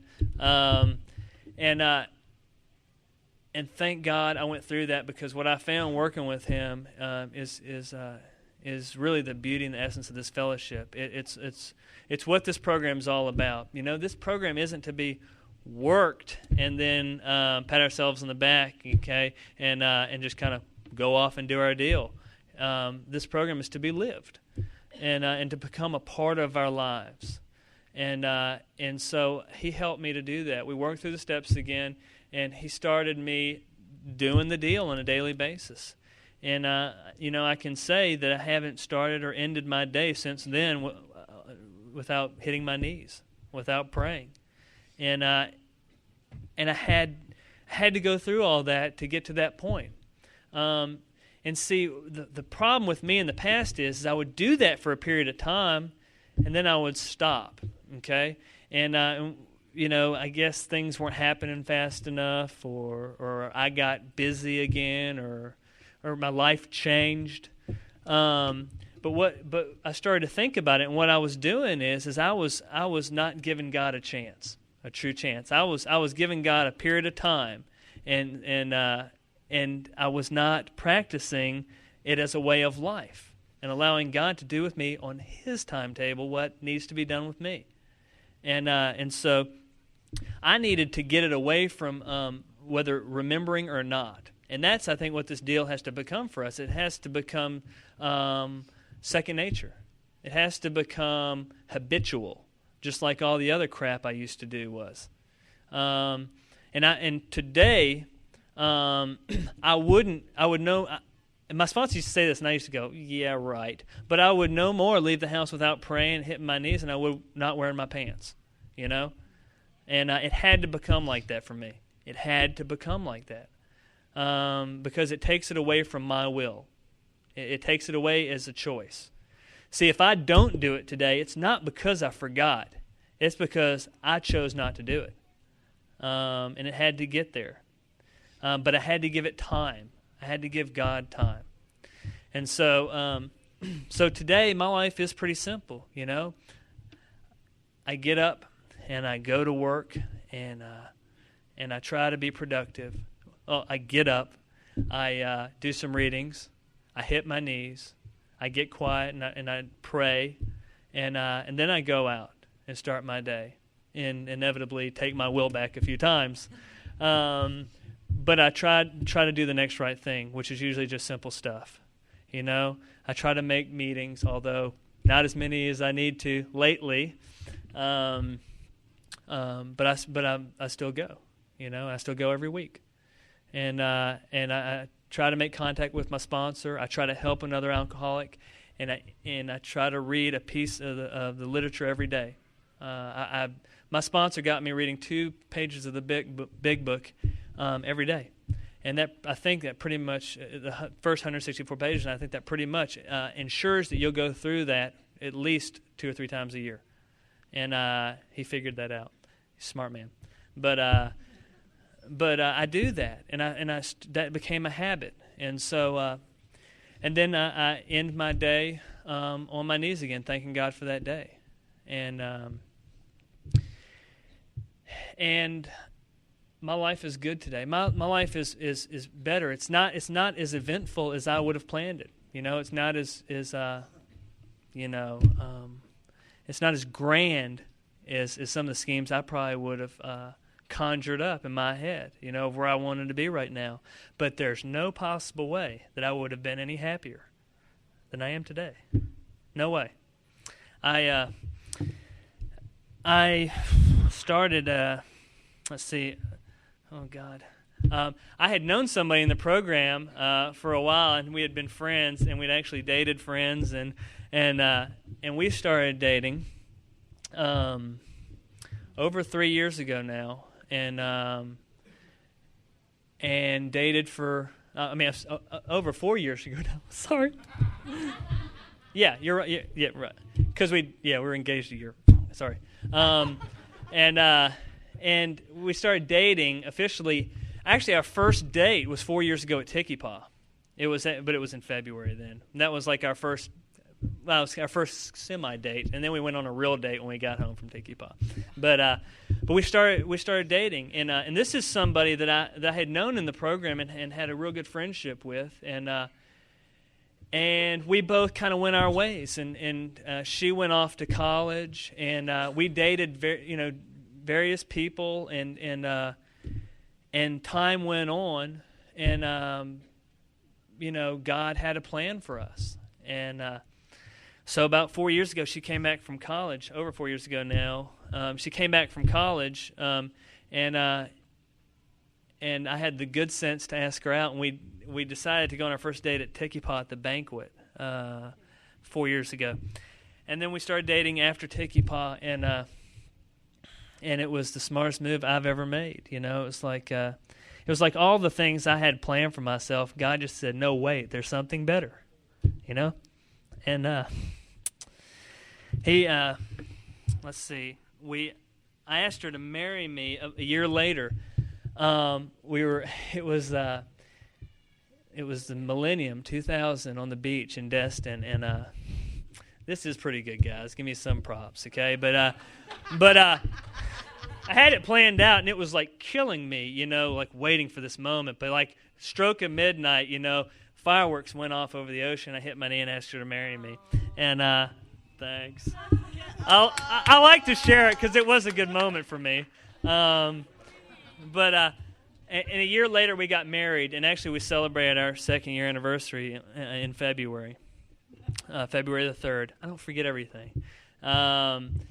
And thank God I went through that, because what I found working with him is really the beauty and the essence of this fellowship. It's what this program is all about. This program isn't to be worked and then pat ourselves on the back, okay, and just kind of go off and do our deal. This program is to be lived and to become a part of our lives. And so he helped me to do that. We worked through the steps again, and he started me doing the deal on a daily basis. And, I can say that I haven't started or ended my day since then without hitting my knees, without praying. And I had to go through all that to get to that point. And see, the problem with me in the past is I would do that for a period of time, and then I would stop, okay? And I guess things weren't happening fast enough, or I got busy again, or my life changed. But I started to think about it, and what I was doing is I was not giving God a chance, a true chance. I was giving God a period of time, and I was not practicing it as a way of life and allowing God to do with me on His timetable what needs to be done with me. And so I needed to get it away from whether remembering or not. And that's, I think, what this deal has to become for us. It has to become second nature. It has to become habitual, just like all the other crap I used to do was. And today, I would know. And my sponsor used to say this, and I used to go, yeah, right. But I would no more leave the house without praying, hitting my knees, and I would not wearing my pants, And it had to become like that for me. It had to become like that. Because it takes it away from my will. It takes it away as a choice. See, if I don't do it today, it's not because I forgot. It's because I chose not to do it. And it had to get there. But I had to give it time. I had to give God time. And so so today my life is pretty simple, I get up and I go to work and I try to be productive. Well, I get up, I do some readings, I hit my knees, I get quiet and I pray, and then I go out and start my day, and inevitably take my will back a few times. But I try to do the next right thing, which is usually just simple stuff. I try to make meetings, although not as many as I need to lately. But I still go. I still go every week. And I try to make contact with my sponsor. I try to help another alcoholic, and I try to read a piece of the literature every day. My sponsor got me reading 2 pages of the big book every day, and that I think that pretty much the first 164 pages. And I think that pretty much ensures that you'll go through that at least 2 or 3 times a year. And he figured that out. He's a smart man, but I do that, and that became a habit. And so And then I end my day on my knees again, thanking God for that day. And my life is good today. My life is better. It's not as eventful as I would have planned it. It's not as it's not as grand as some of the schemes I probably would have conjured up in my head, of where I wanted to be right now. But there's no possible way that I would have been any happier than I am today. No way. I started, let's see, oh God. I had known somebody in the program for a while, and we had been friends, and we'd actually dated friends, and we started dating over 3 years ago now, and dated for over 4 years ago now. Sorry. Yeah, you're right. Yeah, right. Because we were engaged a year. Sorry. And we started dating officially. Actually, our first date was 4 years ago at Tiki-Pa. But it was in February then. And that was like our first. Well, it was our first semi-date, and then we went on a real date when we got home from Tiki-Pa. But we started dating, and this is somebody that I had known in the program and had a real good friendship with, and we both kind of went our ways, and she went off to college, and we dated various people, and time went on, and God had a plan for us, and. So about 4 years ago, she came back from college. Over 4 years ago now, she came back from college, and I had the good sense to ask her out, and we decided to go on our first date at Tiki-Pa at the banquet 4 years ago, and then we started dating after Tiki-Pa, and it was the smartest move I've ever made. It was like all the things I had planned for myself. God just said, "No, wait, there's something better," And let's see. I asked her to marry me a year later. It was the millennium 2000 on the beach in Destin, and this is pretty good, guys. Give me some props, okay? But I had it planned out, and it was like killing me, like waiting for this moment. But like stroke of midnight, fireworks went off over the ocean. I hit my knee and asked her to marry me. And thanks. I like to share it because it was a good moment for me. And a year later we got married, and actually we celebrated our second-year anniversary in February. February the 3rd. I don't forget everything. And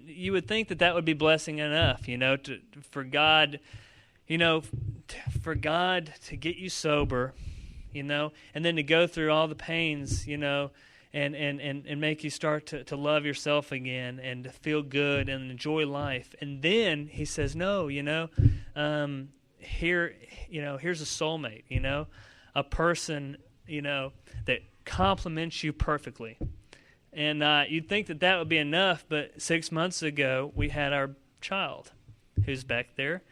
you would think that would be blessing enough, for God to get you sober, and then to go through all the pains, and make you start to love yourself again and to feel good and enjoy life. And then he says, no, here's a soulmate, a person, that complements you perfectly. And you'd think that would be enough, but 6 months ago we had our child, who's back there.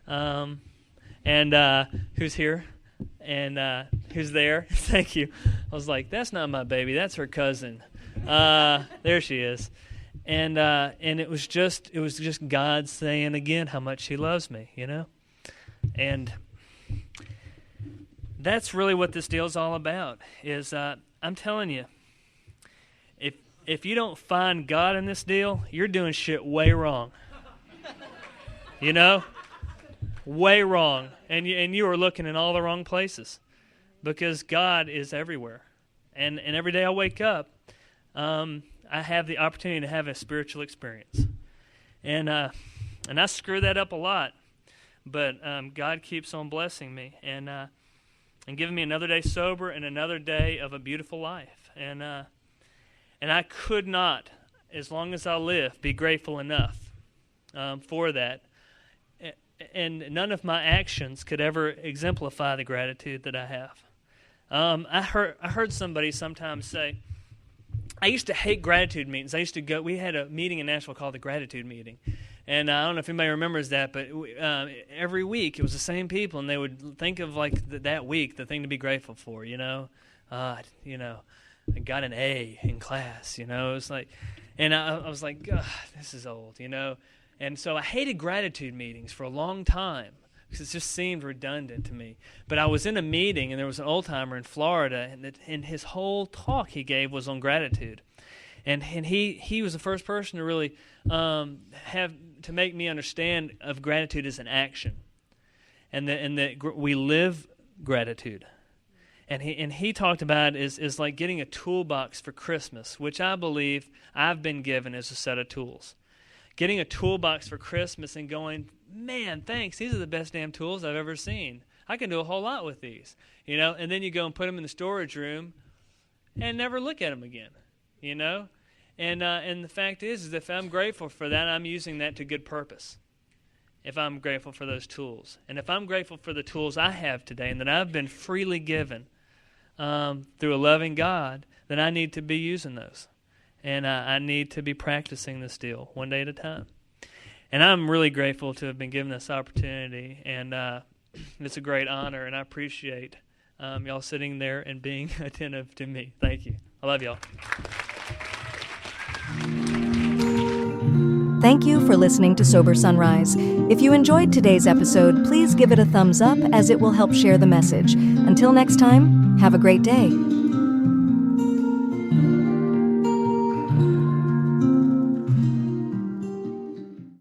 And who's here, and who's there. Thank you. I was like, that's not my baby, that's her cousin. There she is. And it was just God saying again how much He loves me, And that's really what this deal's all about. Is I'm telling you, if you don't find God in this deal, you're doing shit way wrong. Way wrong, and you are looking in all the wrong places, because God is everywhere, and every day I wake up, I have the opportunity to have a spiritual experience, and I screw that up a lot, but God keeps on blessing me and giving me another day sober and another day of a beautiful life, and I could not, as long as I live, be grateful enough for that. And none of my actions could ever exemplify the gratitude that I have. I heard somebody sometimes say, I used to hate gratitude meetings. I used to go. We had a meeting in Nashville called the Gratitude Meeting, And I don't know if anybody remembers that, but every week it was the same people, and they would think of like that week, the thing to be grateful for, I got an A in class, It was like, and I was like, God, this is old, And so I hated gratitude meetings for a long time because it just seemed redundant to me. But I was in a meeting, and there was an old-timer in Florida, and his whole talk he gave was on gratitude. And he was the first person to really have to make me understand of gratitude as an action, and that we live gratitude. And he talked about it as like getting a toolbox for Christmas, which I believe I've been given as a set of tools. Getting a toolbox for Christmas and going, man, thanks, these are the best damn tools I've ever seen. I can do a whole lot with these, And then you go and put them in the storage room and never look at them again, And the fact is if I'm grateful for that, I'm using that to good purpose. If I'm grateful for those tools. And if I'm grateful for the tools I have today and that I've been freely given through a loving God, then I need to be using those. And I need to be practicing this deal one day at a time. And I'm really grateful to have been given this opportunity. And it's a great honor, and I appreciate y'all sitting there and being attentive to me. Thank you. I love y'all. Thank you for listening to Sober Sunrise. If you enjoyed today's episode, please give it a thumbs up as it will help share the message. Until next time, have a great day.